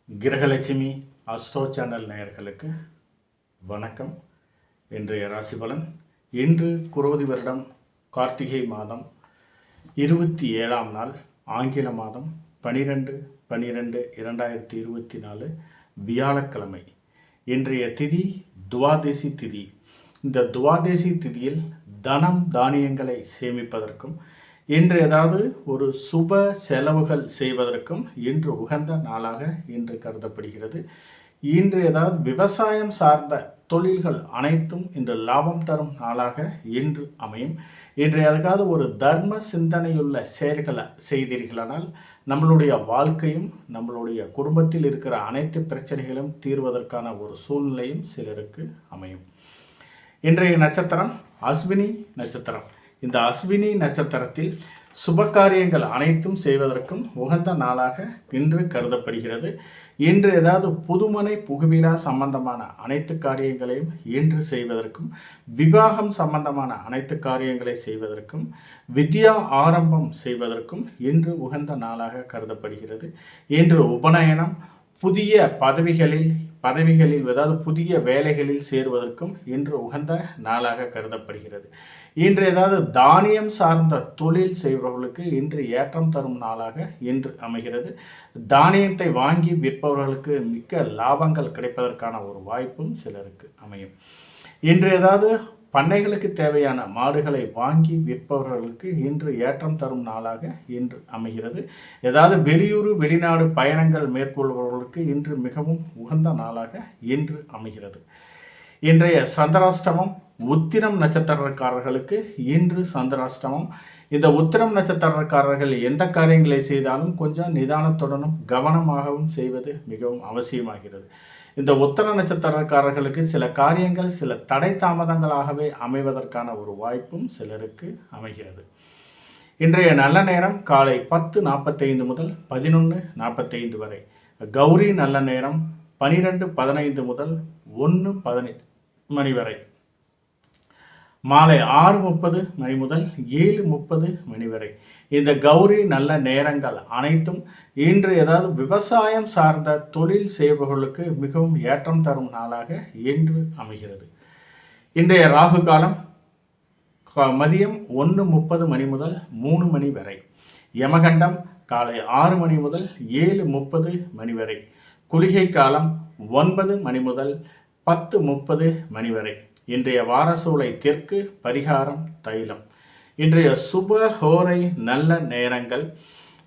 Grahalakshmi astro channel நேயர்களுக்கு வணக்கம். இன்றைய ராசி பலன். இன்று குரோதி வருடம் கார்த்திகை மாதம் 27ஆம் நாள், ஆங்கில மாதம் 12/12/2024 வியாழக்கிழமை. இன்றைய திதி துவாதசி திதி. இந்த துவாதசி திதியில் தனம் தானியங்களை சேமிப்பதற்கும் இன்று ஏதாவது ஒரு சுப செலவுகள் செய்வதற்கும் இன்று உகந்த நாளாக இன்று கருதப்படுகிறது. இன்று ஏதாவது விவசாயம் சார்ந்த தொழில்கள் அனைத்தும் இன்று லாபம் தரும் நாளாக இன்று அமையும். இன்று எதுக்காவது ஒரு தர்ம சிந்தனையுள்ள செயல்களை செய்தீர்களானால் நம்மளுடைய வாழ்க்கையும் நம்மளுடைய குடும்பத்தில் இருக்கிற அனைத்து பிரச்சனைகளும் தீர்வதற்கான ஒரு சூழ்நிலையும் சிலருக்கு அமையும். இன்றைய நட்சத்திரம் அஸ்வினி நட்சத்திரம். இந்த அஸ்வினி நட்சத்திரத்தில் சுபகாரியங்கள் அனைத்தும் செய்வதற்கும் உகந்த நாளாக இன்று கருதப்படுகிறது. இன்று ஏதாவது புதுமனை புகுவிழா சம்பந்தமான அனைத்து காரியங்களையும் இன்று செய்வதற்கும், விவாகம் சம்பந்தமான அனைத்து காரியங்களை செய்வதற்கும், வித்யா ஆரம்பம் செய்வதற்கும் இன்று உகந்த நாளாக கருதப்படுகிறது. இன்று உபநயனம், புதிய பதவிகளில் ஏதாவது புதிய வேலைகளில் சேருவதற்கும் இன்று உகந்த நாளாக கருதப்படுகிறது. இன்று ஏதாவது தானியம் சார்ந்த தொழில் செய்பவர்களுக்கு இன்று ஏற்றம் தரும் நாளாக இன்று அமைகிறது. தானியத்தை வாங்கி விற்பவர்களுக்கு மிக்க லாபங்கள் கிடைப்பதற்கான ஒரு வாய்ப்பும் சிலருக்கு அமையும். இன்று ஏதாவது பண்ணைகளுக்கு தேவையான மாடுகளை வாங்கி விற்பவர்களுக்கு இன்று ஏற்றம் தரும் நாளாக இன்று அமைகிறது. ஏதாவது வெளியூர் வெளிநாடு பயணங்கள் மேற்கொள்பவர்களுக்கு இன்று மிகவும் உகந்த நாளாக இன்று அமைகிறது. இன்றைய சந்திராஷ்டமம் உத்திரம் நட்சத்திரக்காரர்களுக்கு இன்று சந்திராஷ்டமம். இந்த உத்திரம் நட்சத்திரக்காரர்கள் எந்த காரியங்களை செய்தாலும் கொஞ்சம் நிதானத்துடனும் கவனமாகவும் செய்வது மிகவும் அவசியமாகிறது. இந்த உத்திர நட்சத்திரக்காரர்களுக்கு சில காரியங்கள் சில தடை தாமதங்களாகவே அமைவதற்கான ஒரு வாய்ப்பும் சிலருக்கு அமைகிறது. இன்றைய நல்ல நேரம் காலை 10:45 முதல் 11:45 வரை. கௌரி நல்ல நேரம் 12:15 முதல் 1:15 மணி வரை. மாலை 6:30 மணி முதல் 7:30 மணி வரை. இந்த கௌரி நல்ல நேரங்கள் அனைத்தும் இன்று ஏதாவது விவசாயம் சார்ந்த தொழில் செய்பவர்களுக்கு மிகவும் ஏற்றம் தரும் நாளாக இன்று அமைகிறது. இன்றைய ராகு காலம் மதியம் 1:30 மணி முதல் 3 மணி வரை. யமகண்டம் காலை 6 மணி முதல் 7:30 மணி வரை. குளிகை காலம் 9 மணி முதல் 10:30 மணி வரை. இன்றைய வாரசூலை தெற்கு, பரிகாரம் தைலம். இன்றைய சுப ஹோரை நல்ல நேரங்கள்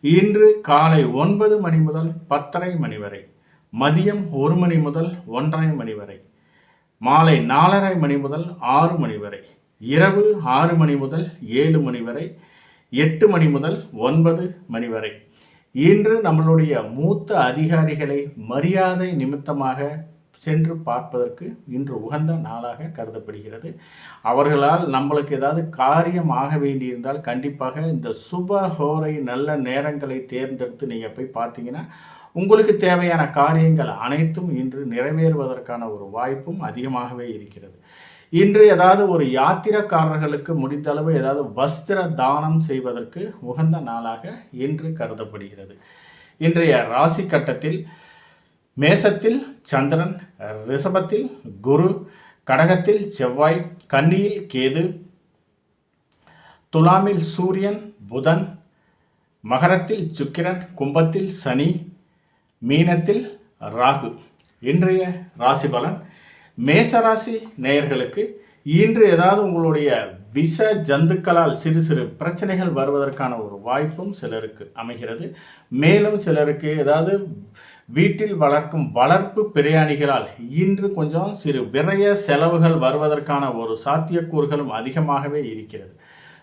இன்று காலை 9 மணி முதல் 10:30 மணி வரை, மதியம் 1 மணி முதல் 1:30 மணி வரை, மாலை 4:30 மணி முதல் 6 மணி வரை, இரவு 6 மணி முதல் 7 மணி வரை, 8 மணி முதல் 9 மணி வரை. இன்று நம்மளுடைய மூத்த அதிகாரிகளை மரியாதை நிமித்தமாக சென்று பார்ப்பதற்கு இன்று உகந்த நாளாக கருதப்படுகிறது. அவர்களால் நம்மளுக்கு ஏதாவது காரியம் ஆக வேண்டியிருந்தால் கண்டிப்பாக இந்த சுப ஹோரை நல்ல நேரங்களை தேர்ந்தெடுத்து நீங்கள் போய் பார்த்தீங்கன்னா உங்களுக்கு தேவையான காரியங்கள் அனைத்தும் இன்று நிறைவேறுவதற்கான ஒரு வாய்ப்பும் அதிகமாகவே இருக்கிறது. இன்று ஏதாவது ஒரு யாத்திரக்காரர்களுக்கு முடிந்தளவு ஏதாவது வஸ்திர தானம் செய்வதற்கு உகந்த நாளாக இன்று கருதப்படுகிறது. இன்றைய ராசி கட்டத்தில் மேசத்தில் சந்திரன், ரிஷபத்தில் குரு, கடகத்தில் செவ்வாய், கன்னியில் கேது, துலாமில் சூரியன் புதன், மகரத்தில் சுக்கிரன், கும்பத்தில் சனி, மீனத்தில் ராகு. இன்றைய ராசி பலன். மேசராசி நேயர்களுக்கு இன்று ஏதாவது உங்களுடைய விஷ ஜந்துக்களால் சிறு சிறு பிரச்சனைகள் வருவதற்கான ஒரு வாய்ப்பும் சிலருக்கு அமைகிறது. மேலும் சிலருக்கு ஏதாவது வீட்டில் வளர்க்கும் வளர்ப்பு பிரயாணிகளால் இன்று கொஞ்சம் சிறு விரய செலவுகள் வருவதற்கான ஒரு சாத்தியக்கூறுகளும் அதிகமாகவே இருக்கிறது.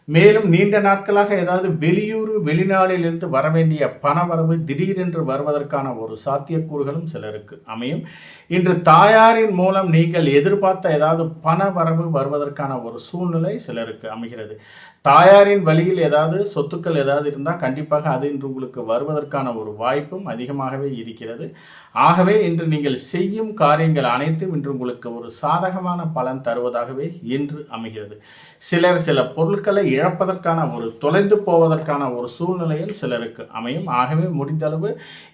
மேலும் நீண்ட நாட்களாக ஏதாவது வெளியூர் வெளிநாட்டிலிருந்து வர வேண்டிய பணவரவு திடீரென்று வருவதற்கான ஒரு சாத்தியக்கூறுகளும் சிலருக்கு அமையும். இன்று தாயாரின் மூலம் நீங்கள் எதிர்பார்த்த ஏதாவது பணவரவு வருவதற்கான ஒரு சூழ்நிலை சிலருக்கு அமைகிறது. தாயாரின் வழியில் ஏதாவது சொத்துக்கள் ஏதாவது இருந்தால் கண்டிப்பாக அது இன்று உங்களுக்கு வருவதற்கான ஒரு வாய்ப்பும் அதிகமாகவே இருக்கிறது. ஆகவே இன்று நீங்கள் செய்யும் காரியங்கள் அனைத்தும் இன்று உங்களுக்கு ஒரு சாதகமான பலன் தருவதாகவே இன்று அமைகிறது. சிலர் சில பொருட்களை இழப்பதற்கான ஒரு தொலைந்து போவதற்கான ஒரு சூழ்நிலையும் சிலருக்கு அமையும். ஆகவே முடிந்தளவு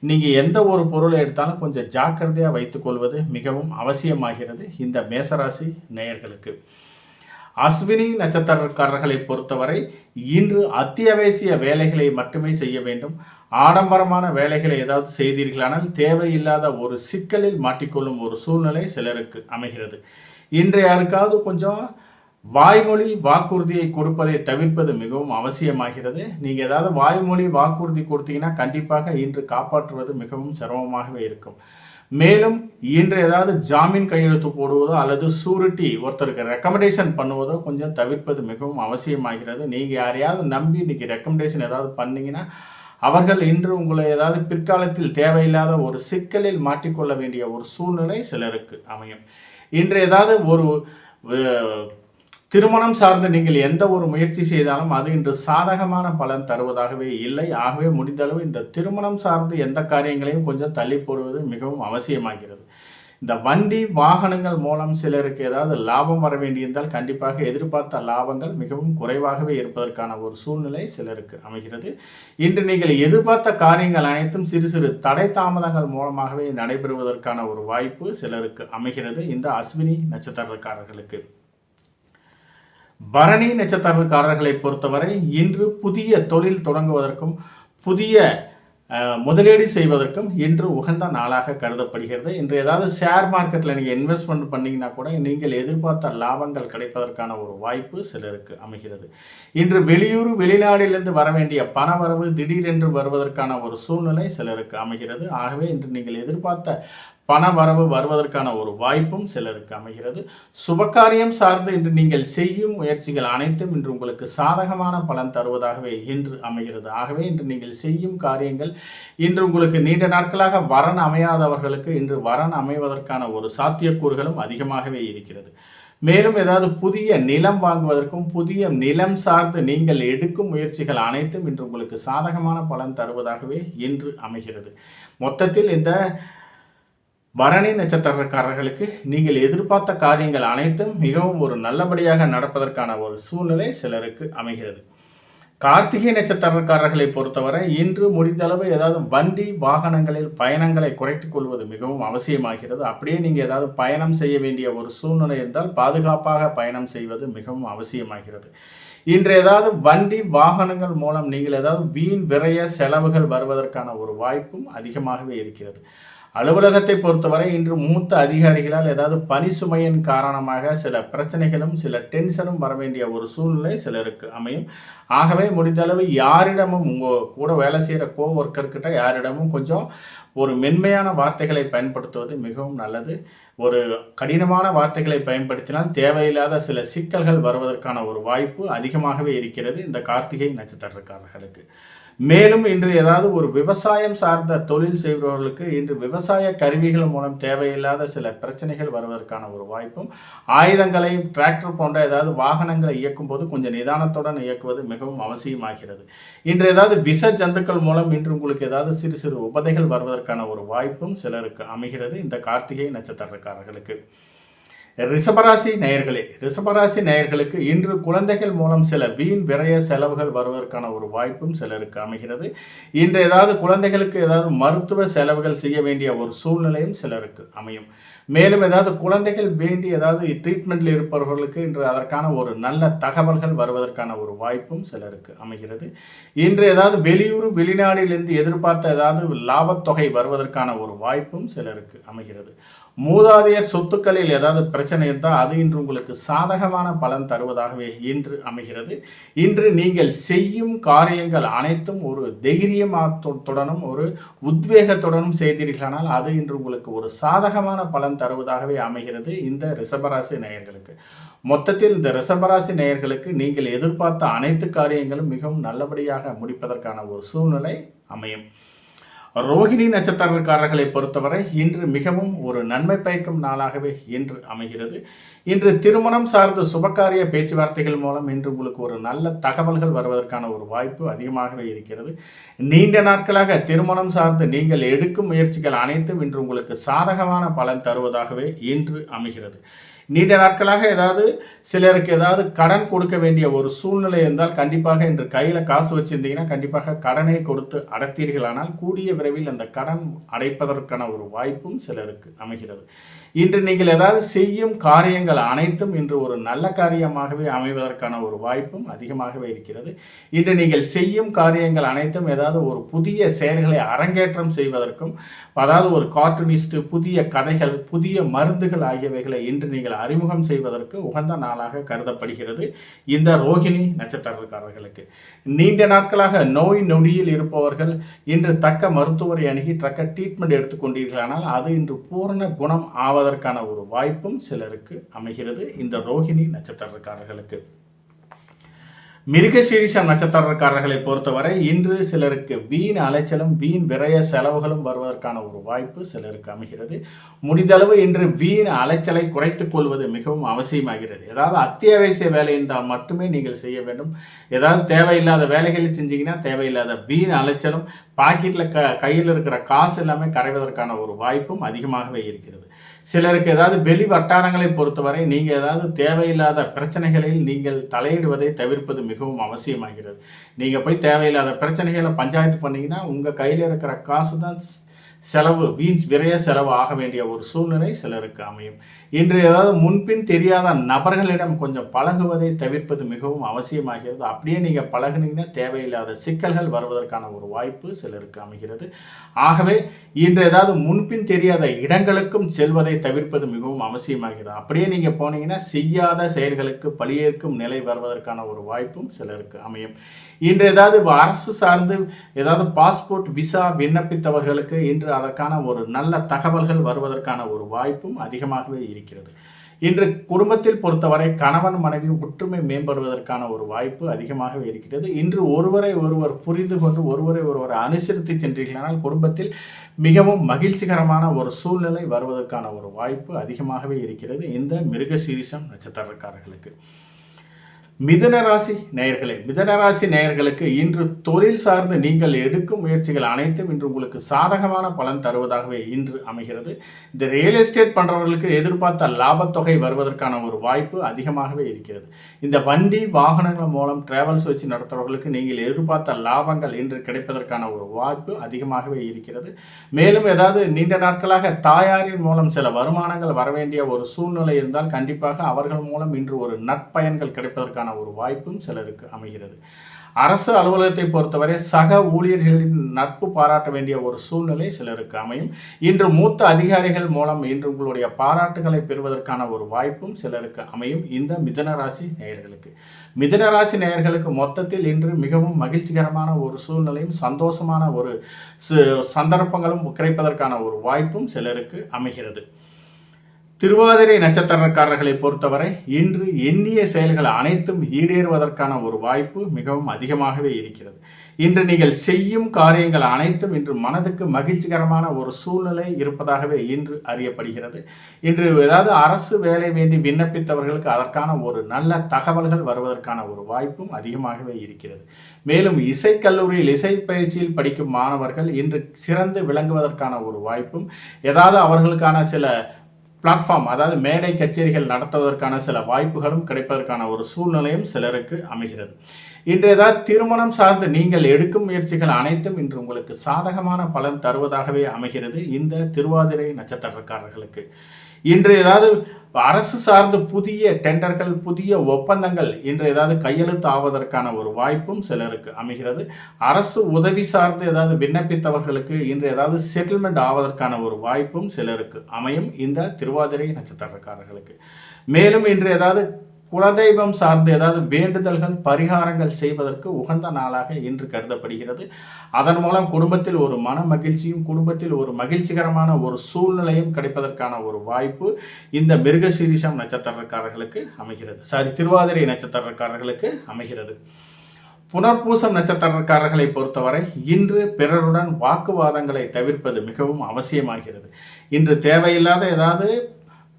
நீங்கள் எந்த ஒரு பொருளை எடுத்தாலும் கொஞ்சம் ஜாக்கிரதையாக வைத்துக்கொள்வது மிகவும் அவசியமாகிறது இந்த மேசராசி நேயர்களுக்கு. அஸ்வினி நட்சத்திரக்காரர்களை பொறுத்தவரை இன்று அத்தியாவசிய வேலைகளை மட்டுமே செய்ய வேண்டும். ஆடம்பரமான வேலைகளை ஏதாவது செய்தீர்களானால் தேவையில்லாத ஒரு சிக்கலில் மாட்டிக்கொள்ளும் ஒரு சூழ்நிலை சிலருக்கு அமைகிறது. இன்று யாருக்காவது கொஞ்சம் வாய்மொழி வாக்குறுதியை கொடுப்பதை தவிர்ப்பது மிகவும் அவசியமாகிறது. நீங்கள் ஏதாவது வாய்மொழி வாக்குறுதி கொடுத்தீங்கன்னா கண்டிப்பாக இன்று காப்பாற்றுவது மிகவும் சிரமமாகவே இருக்கும். மேலும் இன்று ஏதாவது ஜாமீன் கையெழுத்து போடுவதோ அல்லது சூரிட்டி ஒருத்தருக்கு ரெக்கமெண்டேஷன் பண்ணுவதோ கொஞ்சம் தவிர்ப்பது மிகவும் அவசியமாகிறது. நீங்கள் யாரையாவது நம்பி இன்றைக்கி ரெக்கமெண்டேஷன் ஏதாவது பண்ணிங்கன்னா அவர்கள் இன்று உங்களை ஏதாவது பிற்காலத்தில் தேவையில்லாத ஒரு சிக்கலில் மாட்டிக்கொள்ள வேண்டிய ஒரு சூழ்நிலை சிலருக்கு அமையும். இன்று ஏதாவது ஒரு திருமணம் சார்ந்து நீங்கள் எந்த ஒரு முயற்சி செய்தாலும் அது இன்று சாதகமான பலன் தருவதாகவே இல்லை. ஆகவே முடிந்தளவு இந்த திருமணம் சார்ந்து எந்த காரியங்களையும் கொஞ்சம் தள்ளி போடுவது மிகவும் அவசியமாகிறது. இந்த வண்டி வாகனங்கள் மூலம் சிலருக்கு ஏதாவது லாபம் வர வேண்டியிருந்தால் கண்டிப்பாக எதிர்பார்த்த லாபங்கள் மிகவும் குறைவாகவே இருப்பதற்கான ஒரு சூழ்நிலை சிலருக்கு அமைகிறது. இன்று நீங்கள் எதிர்பார்த்த காரியங்கள் அனைத்தும் சிறு சிறு தடை தாமதங்கள் மூலமாகவே நடைபெறுவதற்கான ஒரு வாய்ப்பு சிலருக்கு அமைகிறது இந்த அஸ்வினி நட்சத்திரக்காரர்களுக்கு. பரணி நட்சத்திரக்காரர்களை பொறுத்தவரை இன்று புதிய தொழில் தொடங்குவதற்கும் புதிய முதலீடு செய்வதற்கும் இன்று உகந்த நாளாக கருதப்படுகிறது. இன்று ஏதாவது ஷேர் மார்க்கெட்டில் நீங்கள் இன்வெஸ்ட்மெண்ட் பண்ணிங்கன்னா கூட நீங்கள் எதிர்பார்த்த லாபங்கள் கிடைப்பதற்கான ஒரு வாய்ப்பு சிலருக்கு அமைகிறது. இன்று வெளியூர் வெளிநாட்டிலிருந்து வர வேண்டிய பணவரவு திடீரென்று வருவதற்கான ஒரு சூழ்நிலை சிலருக்கு அமைகிறது. ஆகவே இன்று நீங்கள் எதிர்பார்த்த பண வரவு வருவதற்கான ஒரு வாய்ப்பும் சிலருக்கு அமைகிறது. சுபகாரியம் சார்ந்து இன்று நீங்கள் செய்யும் முயற்சிகள் அனைத்தும் இன்று உங்களுக்கு சாதகமான பலன் தருவதாகவே இன்று அமைகிறது. ஆகவே இன்று நீங்கள் செய்யும் காரியங்கள் இன்று உங்களுக்கு நீண்ட நாட்களாக வரன் அமையாதவர்களுக்கு இன்று வரன் அமைவதற்கான ஒரு சாத்தியக்கூறுகளும் அதிகமாகவே இருக்கிறது. மேலும் ஏதாவது புதிய நிலம் வாங்குவதற்கும் புதிய நிலம் சார்ந்து நீங்கள் எடுக்கும் முயற்சிகள் அனைத்தும் இன்று உங்களுக்கு சாதகமான பலன் தருவதாகவே இன்று அமைகிறது. மொத்தத்தில் இந்த பரணி நட்சத்திரக்காரர்களுக்கு நீங்கள் எதிர்பார்த்த காரியங்கள் அனைத்தும் மிகவும் ஒரு நல்லபடியாக நடப்பதற்கான ஒரு சூழ்நிலை சிலருக்கு அமைகிறது. கார்த்திகை நட்சத்திரக்காரர்களை பொறுத்தவரை இன்று முடிந்தளவு ஏதாவது வண்டி வாகனங்களில் பயணங்களை குறைத்துக் கொள்வது மிகவும் அவசியமாகிறது. அப்படியே நீங்கள் ஏதாவது பயணம் செய்ய வேண்டிய ஒரு சூழ்நிலை இருந்தால் பாதுகாப்பாக பயணம் செய்வது மிகவும் அவசியமாகிறது. இன்று ஏதாவது வண்டி வாகனங்கள் மூலம் நீங்கள் ஏதாவது வீண் விரய செலவுகள் வருவதற்கான ஒரு வாய்ப்பும் அதிகமாகவே இருக்கிறது. அலுவலகத்தை பொறுத்தவரை இன்று மூத்த அதிகாரிகளால் ஏதாவது பணி சுமையின் காரணமாக சில பிரச்சனைகளும் சில டென்ஷனும் வர வேண்டிய ஒரு சூழ்நிலை சிலருக்கு அமையும். ஆகவே முடிந்தளவு யாரிடமும் உங்கள் கூட வேலை செய்கிற ஒர்க்கர்கிட்ட யாரிடமும் கொஞ்சம் ஒரு மென்மையான வார்த்தைகளை பயன்படுத்துவது மிகவும் நல்லது. ஒரு கடினமான வார்த்தைகளை பயன்படுத்தினால் தேவையில்லாத சில சிக்கல்கள் வருவதற்கான ஒரு வாய்ப்பு அதிகமாகவே இருக்கிறது இந்த கார்த்திகை நட்சத்திரக்காரர்களுக்கு. மேலும் இன்று ஏதாவது ஒரு விவசாயம் சார்ந்த தொழில் செய்பவர்களுக்கு இன்று விவசாய கருவிகள் மூலம் தேவையில்லாத சில பிரச்சனைகள் வருவதற்கான ஒரு வாய்ப்பும், ஆயுதங்களையும் டிராக்டர் போன்ற ஏதாவது வாகனங்களை இயக்கும் போது கொஞ்சம் நிதானத்துடன் இயக்குவது மிகவும் அவசியமாகிறது. இன்று ஏதாவது விஷ ஜந்துக்கள் மூலம் இன்று உங்களுக்கு ஏதாவது சிறு சிறு உபதைகள் வருவதற்கான ஒரு வாய்ப்பும் சிலருக்கு அமைகிறது இந்த கார்த்திகை நட்சத்திரக்காரர்களுக்கு. ரிஷபராசி நேயர்களுக்கு இன்று குழந்தைகள் மூலம் சில வீண் விரய செலவுகள் வருவதற்கான ஒரு வாய்ப்பும் சிலருக்கு அமைகிறது. இன்று ஏதாவது குழந்தைகளுக்கு ஏதாவது மருத்துவ செலவுகள் செய்ய வேண்டிய ஒரு சூழ்நிலையும் சிலருக்கு அமையும். மேலும் ஏதாவது குழந்தைகள் வேண்டி ஏதாவது ட்ரீட்மெண்ட்டில் இருப்பவர்களுக்கு இன்று அதற்கான ஒரு நல்ல தகவல்கள் வருவதற்கான ஒரு வாய்ப்பும் சிலருக்கு அமைகிறது. இன்று ஏதாவது வெளியூர் வெளிநாட்டிலிருந்து எதிர்பார்த்த ஏதாவது லாபத்தொகை வருவதற்கான ஒரு வாய்ப்பும் சிலருக்கு அமைகிறது. மூதாதையர் சொத்துக்களில் ஏதாவது பிரச்சனை இருந்தால் அது இன்று உங்களுக்கு சாதகமான பலன் தருவதாகவே இன்று அமைகிறது. இன்று நீங்கள் செய்யும் காரியங்கள் அனைத்தும் ஒரு தைரியத்துடனும் ஒரு உத்வேகத்துடனும் செய்தீர்களானால் அது இன்று உங்களுக்கு ஒரு சாதகமான பலன் தருவதாகவே அமைகிறது இந்த ரிஷபராசி நேயர்களுக்கு. மொத்தத்தில் இந்த ரிஷபராசி நேயர்களுக்கு நீங்கள் எதிர்பார்த்த அனைத்து காரியங்களும் மிகவும் நல்லபடியாக முடிப்பதற்கான ஒரு சூழ்நிலை அமையும். ரோகிணி நட்சத்திரக்காரர்களை பொறுத்தவரை இன்று மிகவும் ஒரு நன்மை பயக்கும் நாளாகவே இன்று அமைகிறது. இன்று திருமணம் சார்ந்த சுபகாரிய பேச்சுவார்த்தைகள் மூலம் இன்று உங்களுக்கு ஒரு நல்ல தகவல்கள் வருவதற்கான ஒரு வாய்ப்பு அதிகமாகவே இருக்கிறது. நீண்ட நாட்களாக திருமணம் சார்ந்து நீங்கள் எடுக்கும் முயற்சிகள் அனைத்தும் இன்று உங்களுக்கு சாதகமான பலன் தருவதாகவே இன்று அமைகிறது. நீண்ட நாட்களாக சிலருக்கு கடன் கொடுக்க வேண்டிய ஒரு சூழ்நிலை இருந்தால் கண்டிப்பாக இன்று கையில் காசு வச்சுருந்தீங்கன்னா கண்டிப்பாக கடனை கொடுத்து அடைத்தீர்களானால் கூடிய விரைவில் அந்த கடன் அடைப்பதற்கான ஒரு வாய்ப்பும் சிலருக்கு அமைகிறது. இன்று நீங்கள் செய்யும் காரியங்கள் அனைத்தும் இன்று ஒரு நல்ல காரியமாகவே அமைவதற்கான ஒரு வாய்ப்பும் அதிகமாகவே இருக்கிறது. இன்று நீங்கள் செய்யும் காரியங்கள் அனைத்தும் ஒரு புதிய செயல்களை அரங்கேற்றம் செய்வதற்கும் ஒரு கார்ட்டூனிஸ்ட், புதிய கதைகள், புதிய மருந்துகள் ஆகியவைகளை இன்று நீங்கள் அறிமுகம் செய்வதற்கு உகந்த நாளாக கருதப்படுகிறது. இந்த ரோகிணி நட்சத்திரக்காரர்களுக்கு நீண்ட நாட்களாக நோய் நொடியில் இருப்பவர்கள் இன்று தக்க மருத்துவரை அணுகி தக்க ட்ரீட்மெண்ட் எடுத்துக்கொண்டீர்களானால் அது இன்று பூர்ண குணம் ஆவதற்கான ஒரு வாய்ப்பும் சிலருக்கு அமைகிறது. இந்த ரோகிணி நட்சத்திரக்காரர்களுக்கு மிருகசீரிஷம் நட்சத்திரக்காரர்களை பொறுத்தவரை இன்று சிலருக்கு வீண் அலைச்சலும் வீண் விரய செலவுகளும் வருவதற்கான ஒரு வாய்ப்பு சிலருக்கு அமைகிறது. முடிந்தளவு இன்று வீண் அலைச்சலை குறைத்துக் கொள்வது மிகவும் அவசியமாகிறது. அத்தியாவசிய வேலை இருந்தால் மட்டுமே நீங்கள் செய்ய வேண்டும். தேவையில்லாத வேலைகளை செஞ்சீங்கன்னா தேவையில்லாத வீண் அலைச்சலும் பாக்கெட்டில் கையில் இருக்கிற காசு எல்லாமே கரைவதற்கான ஒரு வாய்ப்பும் அதிகமாகவே இருக்கிறது. சிலருக்கு வெளி வட்டாரங்களை பொறுத்தவரை நீங்கள் தேவையில்லாத பிரச்சனைகளில் நீங்கள் தலையிடுவதை தவிர்ப்பது மிகவும் அவசியமாகிறது. நீங்கள் போய் தேவையில்லாத பிரச்சனைகளை பஞ்சாயத்து பண்ணிங்கன்னா உங்கள் கையில் இருக்கிற காசு தான் செலவு, விரைய செலவு ஆக வேண்டிய ஒரு சூழ்நிலை சிலருக்கு அமையும். இன்று முன்பின் தெரியாத நபர்களிடம் கொஞ்சம் பழகுவதை தவிர்ப்பது மிகவும் அவசியமாகிறது. அப்படியே நீங்கள் பழகுனீங்கன்னா தேவையில்லாத சிக்கல்கள் வருவதற்கான ஒரு வாய்ப்பு சிலருக்கு அமைகிறது. ஆகவே இன்று முன்பின் தெரியாத இடங்களுக்கும் செல்வதை தவிர்ப்பது மிகவும் அவசியமாகிறது. அப்படியே நீங்கள் போனீங்கன்னா செய்யாத செயல்களுக்கு பழியேற்கும் நிலை வருவதற்கான ஒரு வாய்ப்பும் சிலருக்கு அமையும். இன்று அரசு சார்ந்து பாஸ்போர்ட் விசா விண்ணப்பித்தவர்களுக்கு இன்று அதற்கான ஒரு நல்ல தகவல்கள் வருவதற்கான ஒரு வாய்ப்பும் அதிகமாகவே இருக்கிறது. இன்று குடும்பத்தில் பொறுத்தவரை கணவன் மனைவி ஒற்றுமை மேம்படுவதற்கான ஒரு வாய்ப்பு அதிகமாகவே இருக்கிறது. இன்று ஒருவரை ஒருவர் புரிந்து கொண்டு ஒருவரை ஒருவர் அனுசரித்து சென்றீர்களானால் குடும்பத்தில் மிகவும் மகிழ்ச்சிகரமான ஒரு சூழ்நிலை வருவதற்கான ஒரு வாய்ப்பு அதிகமாகவே இருக்கிறது. இந்த மிருகசீரிஷம் நட்சத்திரக்காரர்களுக்கு மிதுனராசி நேயர்களுக்கு இன்று தொழில் சார்ந்து நீங்கள் எடுக்கும் முயற்சிகள் அனைத்தும் இன்று உங்களுக்கு சாதகமான பலன் தருவதாகவே இன்று அமைகிறது. இந்த ரியல் எஸ்டேட் பண்ணுறவர்களுக்கு எதிர்பார்த்த லாபத்தொகை வருவதற்கான ஒரு வாய்ப்பு அதிகமாகவே இருக்கிறது. இந்த வண்டி வாகனங்கள் மூலம் டிராவல்ஸ் வச்சு நடத்துறவர்களுக்கு நீங்கள் எதிர்பார்த்த லாபங்கள் இன்று கிடைப்பதற்கான ஒரு வாய்ப்பு அதிகமாகவே இருக்கிறது. மேலும் நீண்ட நாட்களாக தாயாரின் மூலம் சில வருமானங்கள் வர வேண்டிய ஒரு சூழ்நிலை இருந்தால் கண்டிப்பாக அவர்கள் மூலம் இன்று ஒரு நற்பயன்கள் கிடைப்பதற்கான ஒரு வாய்ப்பும் சிலருக்கு அமைகிறது. அரசு அலுவலகத்தை பொறுத்தவரை சக ஊழியர்களின் நட்பு பாராட்ட வேண்டிய ஒரு சூழ்நிலை சிலருக்கு அமையும். இன்று மூத்த அதிகாரிகள் மூலம் இன்று உங்களுடைய பாராட்டுகளை பெறுவதற்கான ஒரு வாய்ப்பும் சிலருக்கு அமையும். இந்த மிதுனராசி நேயர்களுக்கு மொத்தத்தில் இன்று மிகவும் மகிழ்ச்சிகரமான ஒரு சூழ்நிலையும் சந்தோஷமான ஒரு சந்தர்ப்பங்களும் கிடைப்பதற்கான ஒரு வாய்ப்பும் சிலருக்கு அமைகிறது. திருவாதிரை நட்சத்திரக்காரர்களை பொறுத்தவரை இன்று எண்ணிய செயல்கள் அனைத்தும் ஈடேறுவதற்கான ஒரு வாய்ப்பு மிகவும் அதிகமாகவே இருக்கிறது. இன்று நீங்கள் செய்யும் காரியங்கள் அனைத்தும் இன்று மனதுக்கு மகிழ்ச்சிகரமான ஒரு சூழ்நிலை இருப்பதாகவே இன்று அறியப்படுகிறது. இன்று அரசு வேலை வேண்டி விண்ணப்பித்தவர்களுக்கு அதற்கான ஒரு நல்ல தகவல்கள் வருவதற்கான ஒரு வாய்ப்பும் அதிகமாகவே இருக்கிறது. மேலும் இசைக்கல்லூரியில் இசை பயிற்சியில் படிக்கும் மாணவர்கள் இன்று சிறந்து விளங்குவதற்கான ஒரு வாய்ப்பும் அவர்களுக்கான சில பிளாட்ஃபார்ம் மேடை கச்சேரிகள் நடத்துவதற்கான சில வாய்ப்புகளும் கிடைப்பதற்கான ஒரு சூழ்நிலையும் சிலருக்கு அமைகிறது. இன்று திருமணம் சார்ந்து நீங்கள் எடுக்கும் முயற்சிகள் அனைத்தும் இன்று உங்களுக்கு சாதகமான பலன் தருவதாகவே அமைகிறது. இந்த திருவாதிரை நட்சத்திரக்காரர்களுக்கு இன்று அரசு சார்ந்து புதிய டெண்டர்கள், புதிய ஒப்பந்தங்கள் இன்று கையெழுத்து ஆவதற்கான ஒரு வாய்ப்பும் சிலருக்கு அமைகிறது. அரசு உதவி சார்ந்து விண்ணப்பித்தவர்களுக்கு இன்று செட்டில்மெண்ட் ஆவதற்கான ஒரு வாய்ப்பும் சிலருக்கு அமையும். இந்த திருவாதிரை நட்சத்திரக்காரர்களுக்கு மேலும் இன்று குலதெய்வம் சார்ந்து வேண்டுதல்கள், பரிகாரங்கள் செய்வதற்கு உகந்த நாளாக இன்று கருதப்படுகிறது. அதன் மூலம் குடும்பத்தில் ஒரு மன மகிழ்ச்சியும் குடும்பத்தில் ஒரு மகிழ்ச்சிகரமான ஒரு சூழ்நிலையும் கிடைப்பதற்கான ஒரு வாய்ப்பு இந்த மிருகசீரிஷம் நட்சத்திரக்காரர்களுக்கு அமைகிறது. திருவாதிரை நட்சத்திரக்காரர்களுக்கு அமைகிறது. புனர்பூசம் நட்சத்திரக்காரர்களை பொறுத்தவரை இன்று பிறருடன் வாக்குவாதங்களை தவிர்ப்பது மிகவும் அவசியமாகிறது. இன்று தேவையில்லாத ஏதாவது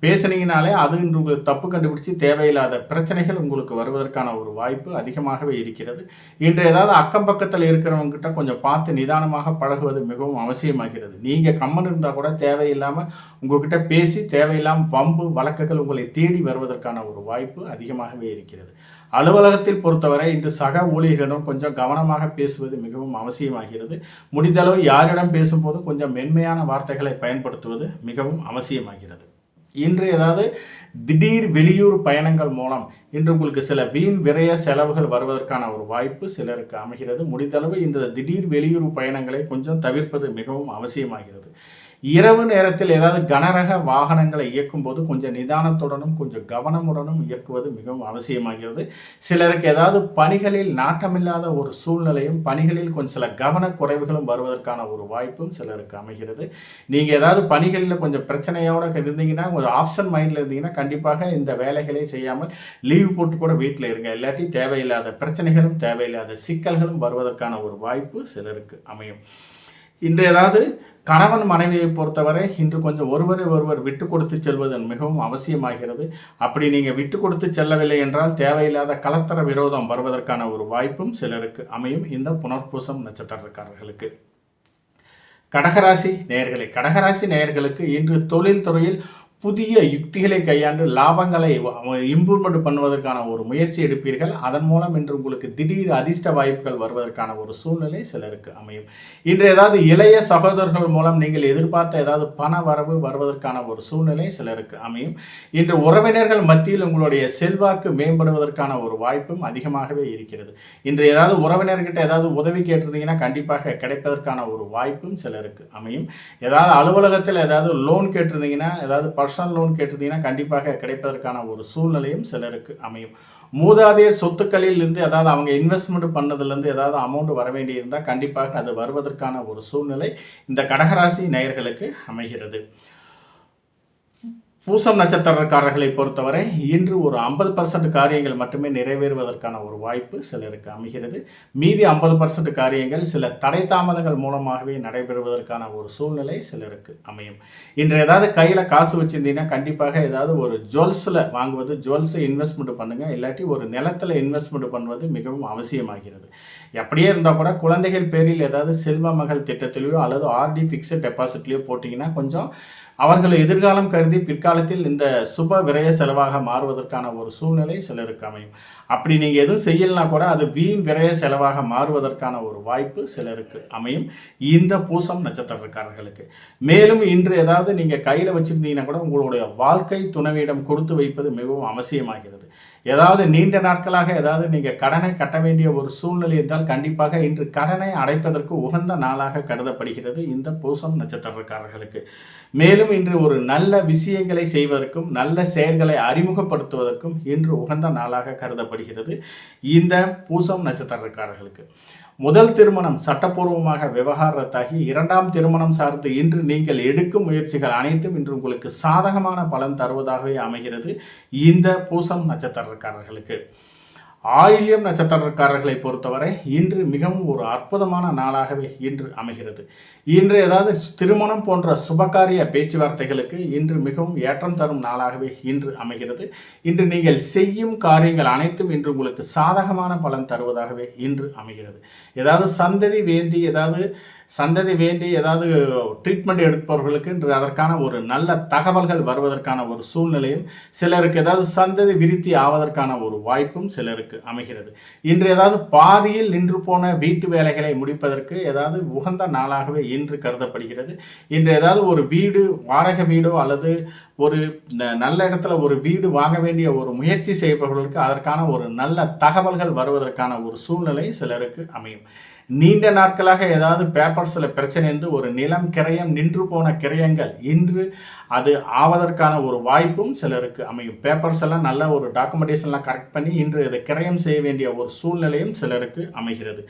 பேசுனீங்கனாலே அது இன்று உங்களுக்கு தப்பு கண்டுபிடிச்சி தேவையில்லாத பிரச்சனைகள் உங்களுக்கு வருவதற்கான ஒரு வாய்ப்பு அதிகமாகவே இருக்கிறது. இன்று ஏதாவது அக்கம் பக்கத்தில் இருக்கிறவங்ககிட்ட கொஞ்சம் பார்த்து நிதானமாக பழகுவது மிகவும் அவசியமாகிறது. நீங்கள் கம்மன் இருந்தால் கூட தேவையில்லாமல் உங்கள்கிட்ட பேசி தேவையில்லாமல் வம்பு வழக்குகள் உங்களை தேடி வருவதற்கான ஒரு வாய்ப்பு அதிகமாகவே இருக்கிறது. அலுவலகத்தில் பொறுத்தவரை இன்று சக ஊழியர்களிடம் கொஞ்சம் கவனமாக பேசுவது மிகவும் அவசியமாகிறது. முடிந்தளவு யாரிடம் பேசும்போதும் கொஞ்சம் மென்மையான வார்த்தைகளை பயன்படுத்துவது மிகவும் அவசியமாகிறது. இன்று ஏதாவது திடீர் வெளியூர் பயணங்கள் மூலம் இன்று உங்களுக்கு சில வீண் விரய செலவுகள் வருவதற்கான ஒரு வாய்ப்பு சிலருக்கு அமைகிறது. முடிந்தளவு இந்த திடீர் வெளியூர் பயணங்களை கொஞ்சம் தவிர்ப்பது மிகவும் அவசியமாகிறது. இரவு நேரத்தில் ஏதாவது கனரக வாகனங்களை இயக்கும்போது கொஞ்சம் நிதானத்துடனும் கொஞ்சம் கவனமுடனும் இயக்குவது மிகவும் அவசியமாகிறது. சிலருக்கு ஏதாவது பணிகளில் நாட்டமில்லாத ஒரு சூழ்நிலையும் பணிகளில் கொஞ்சம் சில கவனக்குறைவுகளும் வருவதற்கான ஒரு வாய்ப்பும் சிலருக்கு அமைகிறது. நீங்கள் ஏதாவது பணிகளில் கொஞ்சம் பிரச்சனையோடு இருந்தீங்கன்னா கொஞ்சம் ஆப்ஷன் மைண்டில் இருந்தீங்கன்னா கண்டிப்பாக இந்த வேலைகளை செய்யாமல் லீவ் போட்டு கூட வீட்டில் இருங்க. இல்லாட்டி தேவையில்லாத பிரச்சனைகளும் தேவையில்லாத சிக்கல்களும் வருவதற்கான ஒரு வாய்ப்பு சிலருக்கு அமையும். இன்று ஏதாவது கணவன் மனைவியை பொறுத்தவரை இன்று கொஞ்சம் ஒருவர் விட்டு கொடுத்து செல்வது மிகவும் அவசியமாகிறது. அப்படி நீங்கள் விட்டு கொடுத்து செல்லவில்லை என்றால் தேவையில்லாத கலத்தர விரோதம் வருவதற்கான ஒரு வாய்ப்பும் சிலருக்கு அமையும். இந்த புனர்பூசம் நட்சத்திரக்காரர்களுக்கு. கடகராசி நேயர்களுக்கு இன்று தொழில் துறையில் புதிய யுக்திகளை கையாண்டு லாபங்களை இம்ப்ரூவ்மெண்ட் பண்ணுவதற்கான ஒரு முயற்சி எடுப்பீர்கள். அதன் மூலம் இன்று உங்களுக்கு திடீர் அதிர்ஷ்ட வாய்ப்புகள் வருவதற்கான ஒரு சூழ்நிலை சிலருக்கு அமையும். இன்று ஏதாவது இளைய சகோதரர்கள் மூலம் நீங்கள் எதிர்பார்த்த ஏதாவது பண வரவு வருவதற்கான ஒரு சூழ்நிலை சிலருக்கு அமையும். இன்று உறவினர்கள் மத்தியில் உங்களுடைய செல்வாக்கு மேம்படுவதற்கான ஒரு வாய்ப்பும் அதிகமாகவே இருக்கிறது. இன்று ஏதாவது உறவினர்கிட்ட ஏதாவது உதவி கேட்டிருந்தீங்கன்னா கண்டிப்பாக கிடைப்பதற்கான ஒரு வாய்ப்பும் சிலருக்கு அமையும். ஏதாவது அலுவலகத்தில் ஏதாவது லோன் கேட்டிருந்தீங்கன்னா ஏதாவது பர்சனல் லோன் கேட்டிருந்தீங்கன்னா கண்டிப்பாக கிடைப்பதற்கான ஒரு சூழ்நிலையும் சிலருக்கு அமையும். மூதாதையர் சொத்துக்களில் இருந்து அதாவது அவங்க இன்வெஸ்ட்மெண்ட் பண்ணதுலேருந்து ஏதாவது அமௌண்ட் வர வேண்டியிருந்தால் கண்டிப்பாக அது வருவதற்கான ஒரு சூழ்நிலை இந்த கடகராசி நேயர்களுக்கு அமைகிறது. பூசம் நட்சத்திரக்காரர்களை பொறுத்தவரை இன்று ஒரு 50% காரியங்கள் மட்டுமே நிறைவேறுவதற்கான ஒரு வாய்ப்பு சிலருக்கு அமைகிறது. மீதி 50% காரியங்கள் சில தடை தாமதங்கள் மூலமாகவே நடைபெறுவதற்கான ஒரு சூழ்நிலை சிலருக்கு அமையும். இன்று ஏதாவது கையில் காசு வச்சுருந்தீங்கன்னா கண்டிப்பாக ஏதாவது ஒரு ஜுவல்ஸில் வாங்குவது, ஜுவல்ஸை இன்வெஸ்ட்மெண்ட் பண்ணுங்கள். இல்லாட்டி ஒரு நிலத்தில் இன்வெஸ்ட்மெண்ட் பண்ணுவது மிகவும் அவசியமாகிறது. அப்படியே இருந்தால் கூட குழந்தைகள் பேரில் ஏதாவது செல்வ மகள் திட்டத்திலேயோ அல்லது ஆர்டி ஃபிக்ஸட் டெபாசிட்லேயோ போட்டிங்கன்னா கொஞ்சம் அவர்கள் எதிர்காலம் கருதி பிற்காலத்தில் இந்த சுப விரய செலவாக மாறுவதற்கான ஒரு சூழ்நிலை சிலருக்கு அமையும். அப்படி நீங்கள் எதுவும் செய்யலைனா கூட அது வீண் விரய செலவாக மாறுவதற்கான ஒரு வாய்ப்பு சிலருக்கு அமையும் இந்த பூசம் நட்சத்திரக்காரர்களுக்கு. மேலும் இன்று ஏதாவது நீங்கள் கையில் வச்சுருந்தீங்கன்னா கூட உங்களுடைய வாழ்க்கை துணைவியிடம் கொடுத்து வைப்பது மிகவும் அவசியமாகிறது. ஏதாவது நீண்ட நாட்களாக ஏதாவது நீங்கள் கடனை கட்ட வேண்டிய ஒரு சூழ்நிலை இருந்தால் கண்டிப்பாக இன்று கடனை அடைப்பதற்கு உகந்த நாளாக கருதப்படுகிறது இந்த பூசம் நட்சத்திரக்காரர்களுக்கு. மேலும் இன்று ஒரு நல்ல விஷயங்களை செய்வதற்கும் நல்ல செயல்களை அறிமுகப்படுத்துவதற்கும் இன்று உகந்த நாளாக கருதப்படுகிறது இந்த பூசம் நட்சத்திரக்காரர்களுக்கு. முதல் திருமணம் சட்டப்பூர்வமாக விவகாரத்தாகி இரண்டாம் திருமணம் சார்ந்து இன்று நீங்கள் எடுக்கும் முயற்சிகள் அனைத்தும் இன்று உங்களுக்கு சாதகமான பலன் தருவதாகவே அமைகிறது இந்த பூசம் நட்சத்திரக்காரர்களுக்கு. ஆயில்யம் நட்சத்திரக்காரர்களை பொறுத்தவரை இன்று மிகவும் ஒரு அற்புதமான நாளாகவே இன்று அமைகிறது. இன்று ஏதாவது திருமணம் போன்ற சுபகாரிய பேச்சுவார்த்தைகளுக்கு இன்று மிகவும் ஏற்றம் தரும் நாளாகவே இன்று அமைகிறது. இன்று நீங்கள் செய்யும் காரியங்கள் அனைத்தும் இன்று உங்களுக்கு சாதகமான பலன் தருவதாகவே இன்று அமைகிறது. ஏதாவது சந்ததி வேண்டி ஏதாவது ட்ரீட்மெண்ட் எடுப்பவர்களுக்கு இன்று அதற்கான ஒரு நல்ல தகவல்கள் வருவதற்கான ஒரு சூழ்நிலையும் சிலருக்கு ஏதாவது சந்ததி விருத்தி ஆவதற்கான ஒரு வாய்ப்பும் சிலருக்கு அமைகிறது. இன்று ஏதாவது பாதியில் நின்று போன வீட்டு வேலைகளை முடிப்பதற்கு ஏதாவது உகந்த நாளாகவே இன்று கருதப்படுகிறது. இன்று ஏதாவது ஒரு வீடு, வாடகை வீடோ அல்லது ஒரு நல்ல இடத்துல ஒரு வீடு வாங்க வேண்டிய ஒரு முயற்சி செய்பவர்களுக்கு அதற்கான ஒரு நல்ல தகவல்கள் வருவதற்கான ஒரு சூழ்நிலை சிலருக்கு அமையும். நீண்ட நாட்களாக ஏதாவது பேப்பர்ஸில் பிரச்சனை இருந்து ஒரு நிலம் கிரயம் நின்று போன கிரயங்கள் இன்று அது ஆவதற்கான ஒரு வாய்ப்பும் சிலருக்கு அமையும். பேப்பர்ஸ் எல்லாம் நல்ல ஒரு டாக்குமெண்டேஷன்லாம் கரெக்ட் பண்ணி இன்று அதை கிரயம் செய்ய வேண்டிய ஒரு சூழ்நிலையும் சிலருக்கு அமைகிறது.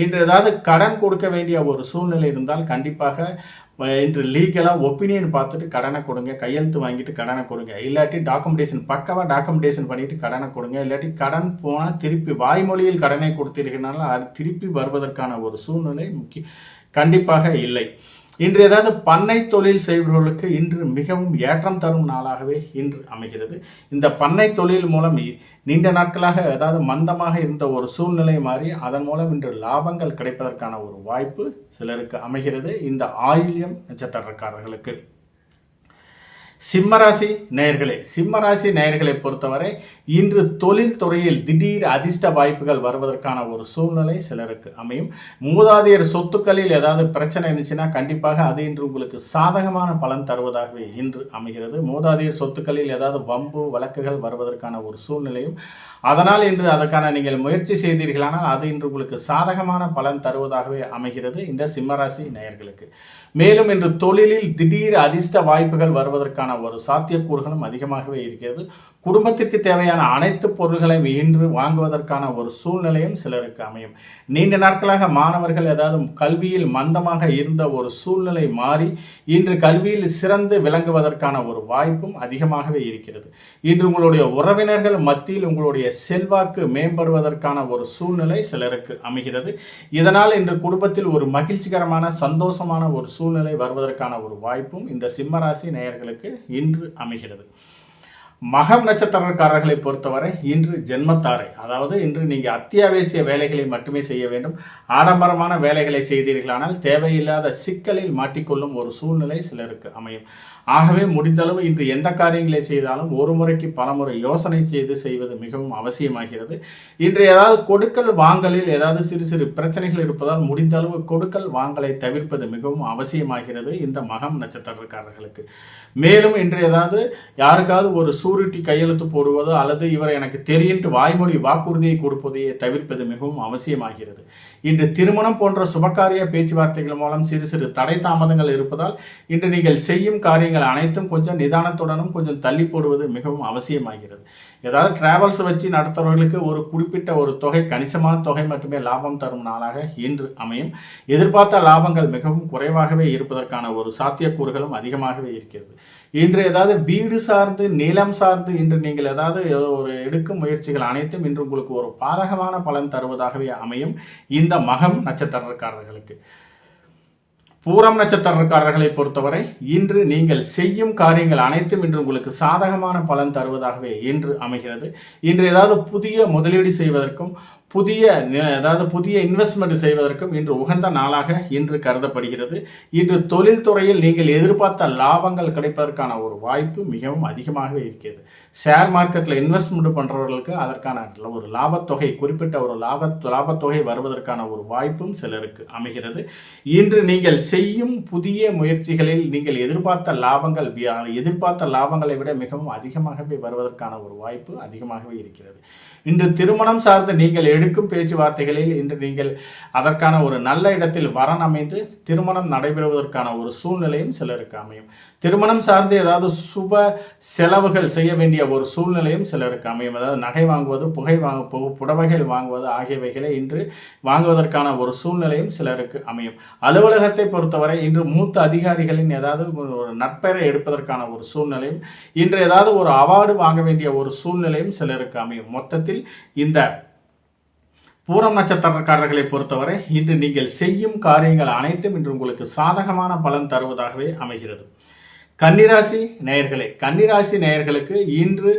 இன்று ஏதாவது கடன் கொடுக்க வேண்டிய ஒரு சூழ்நிலை இருந்தால் கண்டிப்பாக இன்று லீகலாக ஒப்பீனியன் பார்த்துட்டு கடனை கொடுங்க, கையெழுத்து வாங்கிட்டு கடனை கொடுங்க. இல்லாட்டி பக்காவாக டாக்குமெண்டேஷன் பண்ணிவிட்டு கடனை கொடுங்க. இல்லாட்டி கடன் போனால் திருப்பி வாய்மொழியில் கடனை கொடுத்தீர்கள்னால அது திருப்பி வருவதற்கான ஒரு சூழ்நிலை கண்டிப்பாக இல்லை. இன்று ஏதாவது பண்ணை தொழில் செய்பவர்களுக்கு இன்று மிகவும் ஏற்றம் தரும் நாளாகவே இன்று அமைகிறது. இந்த பண்ணை தொழில் மூலம் நீண்ட நாட்களாக ஏதாவது மந்தமாக இருந்த ஒரு சூழ்நிலை மாறி அதன் மூலம் இன்று லாபங்கள் கிடைப்பதற்கான ஒரு வாய்ப்பு சிலருக்கு அமைகிறது. இந்த ஆயில்யம் நட்சத்திரக்காரர்களுக்கு. சிம்மராசி நேயர்களை பொறுத்தவரை இன்று தொழில் துறையில் திடீர் அதிர்ஷ்ட வாய்ப்புகள் வருவதற்கான ஒரு சூழ்நிலை சிலருக்கு அமையும். மூதாதையர் சொத்துக்களில் ஏதாவது பிரச்சனை இருந்துச்சுன்னா கண்டிப்பாக அது இன்று உங்களுக்கு சாதகமான பலன் தருவதாகவே இன்று அமைகிறது. மூதாதையர் சொத்துக்களில் ஏதாவது வம்பு வழக்குகள் வருவதற்கான ஒரு சூழ்நிலையும், அதனால் இன்று அதற்கான நீங்கள் முயற்சி செய்தீர்களானால் அது இன்று உங்களுக்கு சாதகமான பலன் தருவதாகவே அமைகிறது இந்த சிம்மராசி நேயர்களுக்கு. மேலும் இன்று தொழிலில் திடீர் அதிர்ஷ்ட வாய்ப்புகள் வருவதற்கான ஒரு சாத்தியக்கூறுகளும் அதிகமாகவே இருக்கிறது. குடும்பத்திற்கு தேவையான அனைத்து பொருள்களையும் இன்று வாங்குவதற்கான ஒரு சூழ்நிலையும் சிலருக்கு அமையும். நீண்ட நாட்களாக மாணவர்கள் ஏதாவது கல்வியில் மந்தமாக இருந்த ஒரு சூழ்நிலை மாறி இன்று கல்வியில் சிறந்து விளங்குவதற்கான ஒரு வாய்ப்பும் அதிகமாகவே இருக்கிறது. இன்று உங்களுடைய உறவினர்கள் மத்தியில் உங்களுடைய செல்வாக்கு மேம்படுவதற்கான ஒரு சூழ்நிலை சிலருக்கு அமைகிறது. இதனால் இன்று குடும்பத்தில் ஒரு மகிழ்ச்சிகரமான சந்தோஷமான ஒரு சூழ்நிலை வருவதற்கான ஒரு வாய்ப்பும் இந்த சிம்மராசி நேயர்களுக்கு இன்று அமைகிறது. மகம் நட்சத்திரக்காரர்களை பொறுத்தவரை இன்று ஜென்மத்தாரை, அதாவது இன்று நீங்கள் அத்தியாவசிய வேலைகளை மட்டுமே செய்ய வேண்டும். ஆடம்பரமான வேலைகளை செய்தீர்களானால் தேவையில்லாத சிக்கலில் மாட்டிக்கொள்ளும் ஒரு சூழ்நிலை சிலருக்கு அமையும். ஆகவே முடிந்தளவு இன்று எந்த காரியங்களை செய்தாலும் ஒரு முறைக்கு பலமுறை யோசனை செய்வது மிகவும் அவசியமாகிறது. இன்று ஏதாவது கொடுக்கல் வாங்கலில் ஏதாவது சிறு சிறு பிரச்சனைகள் இருப்பதால் முடிந்தளவு கொடுக்கல் வாங்கலை தவிர்ப்பது மிகவும் அவசியமாகிறது இந்த மகம் நட்சத்திரக்காரர்களுக்கு. மேலும் இன்று ஏதாவது யாருக்காவது ஒரு சூரிட்டி கையெழுத்து போடுவதோ அல்லது இவர் எனக்கு தெரியும்ட்டு வாய்மொழி வாக்குறுதியை கொடுப்பதையே தவிர்ப்பது மிகவும் அவசியமாகிறது. இன்று திருமணம் போன்ற சுபகாரிய பேச்சுவார்த்தைகள் மூலம் சிறு சிறு தடை தாமதங்கள் இருப்பதால் இன்று நீங்கள் செய்யும் காரியங்கள் அனைத்தும் கொஞ்சம் நிதானத்துடனும் கொஞ்சம் தள்ளி போடுவது மிகவும் அவசியமாகிறது. ஏதாவது டிராவல்ஸ் வச்சு நடத்துறவர்களுக்கு ஒரு குறிப்பிட்ட ஒரு தொகை, கணிசமான தொகை மட்டுமே லாபம் தரும் நாளாக இன்று அமையும். எதிர்பார்த்த லாபங்கள் மிகவும் குறைவாகவே இருப்பதற்கான ஒரு சாத்தியக்கூறுகளும் அதிகமாகவே இருக்கிறது. இன்று ஏதாவது வீடு சார்ந்து நிலம் சார்ந்து இன்று நீங்கள் ஏதாவது ஒரு எடுக்கும் முயற்சிகள் அனைத்தும் இன்று உங்களுக்கு ஒரு பாதகமான பலன் தருவதாகவே அமையும் இந்த மகம் நட்சத்திரக்காரர்களுக்கு. பூரம் நட்சத்திரக்காரர்களை பொறுத்தவரை இன்று நீங்கள் செய்யும் காரியங்கள் அனைத்தும் இன்று உங்களுக்கு சாதகமான பலன் தருவதாகவே இன்று அமைகிறது. இன்று ஏதாவது புதிய முதலீடு செய்வதற்கும் புதிய இன்வெஸ்ட்மெண்ட் செய்வதற்கும் இன்று உகந்த நாளாக இன்று கருதப்படுகிறது. இன்று தொழில்துறையில் நீங்கள் எதிர்பார்த்த லாபங்கள் கிடைப்பதற்கான ஒரு வாய்ப்பு மிகவும் அதிகமாகவே இருக்கிறது. ஷேர் மார்க்கெட்டில் இன்வெஸ்ட்மெண்ட் பண்ணுறவர்களுக்கு அதற்கான ஒரு லாபத்தொகை, குறிப்பிட்ட ஒரு லாபத்தொகை வருவதற்கான ஒரு வாய்ப்பும் சிலருக்கு அமைகிறது. இன்று நீங்கள் செய்யும் புதிய முயற்சிகளில் நீங்கள் எதிர்பார்த்த லாபங்களை விட மிகவும் அதிகமாகவே வருவதற்கான ஒரு வாய்ப்பு அதிகமாகவே இருக்கிறது. இன்று திருமணம் சார்ந்த நீங்கள் எடுக்கும் பேச்சுவார்த்தைகளில் இன்று நீங்கள் அதற்கான ஒரு நல்ல இடத்தில் வரன் அமைந்து திருமணம் நடைபெறுவதற்கான ஒரு சூழ்நிலையும் சிலருக்கு அமையும். திருமணம் சார்ந்து ஏதாவது சுப செலவுகள் செய்ய வேண்டிய ஒரு சூழ்நிலையும் சிலருக்கு அமையும். அதாவது நகை வாங்குவது, புடவைகள் வாங்குவது ஆகியவைகளை இன்று வாங்குவதற்கான ஒரு சூழ்நிலையும் சிலருக்கு அமையும். அலுவலகத்தை பொறுத்தவரை இன்று மூத்த அதிகாரிகளின் ஏதாவது ஒரு நட்பெயரை எடுப்பதற்கான ஒரு சூழ்நிலையும், இன்று ஏதாவது ஒரு அவார்டு வாங்க வேண்டிய ஒரு சூழ்நிலையும் சிலருக்கு அமையும். மொத்தத்தில் இந்த பூரம் நட்சத்திரக்காரர்களை பொறுத்தவரை இன்று நீங்கள் செய்யும் காரியங்கள் அனைத்தும் இன்று உங்களுக்கு சாதகமான பலன் தருவதாகவே அமைகிறது. கன்னிராசி நேயர்களுக்கு இன்று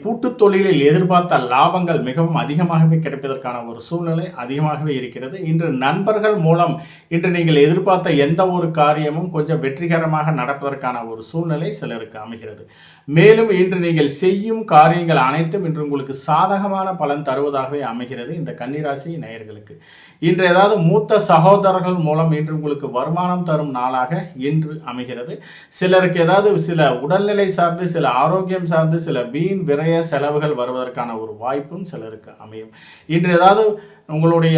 கூட்டுத் தொழிலில் எதிர்பார்த்த லாபங்கள் மிகவும் அதிகமாகவே கிடைப்பதற்கான ஒரு சூழ்நிலை அதிகமாகவே இருக்கிறது. இன்று நண்பர்கள் மூலம் இன்று நீங்கள் எதிர்பார்த்த எந்த ஒரு காரியமும் கொஞ்சம் வெற்றிகரமாக நடப்பதற்கான ஒரு சூழ்நிலை சிலருக்கு அமைகிறது. மேலும் இன்று நீங்கள் செய்யும் காரியங்கள் அனைத்தும் இன்று உங்களுக்கு சாதகமான பலன் தருவதாகவே அமைகிறது இந்த கன்னிராசி நேயர்களுக்கு. இன்று ஏதாவது மூத்த சகோதரர்கள் மூலம் இன்று உங்களுக்கு வருமானம் தரும் நாளாக இன்று அமைகிறது. சிலருக்கு ஏதாவது சில உடல்நிலை சார்ந்து, சில ஆரோக்கியம் சார்ந்து, சில வீண் விரய செலவுகள் வருவதற்கான ஒரு வாய்ப்பும் சிலருக்கு அமையும். இன்று ஏதாவது உங்களுடைய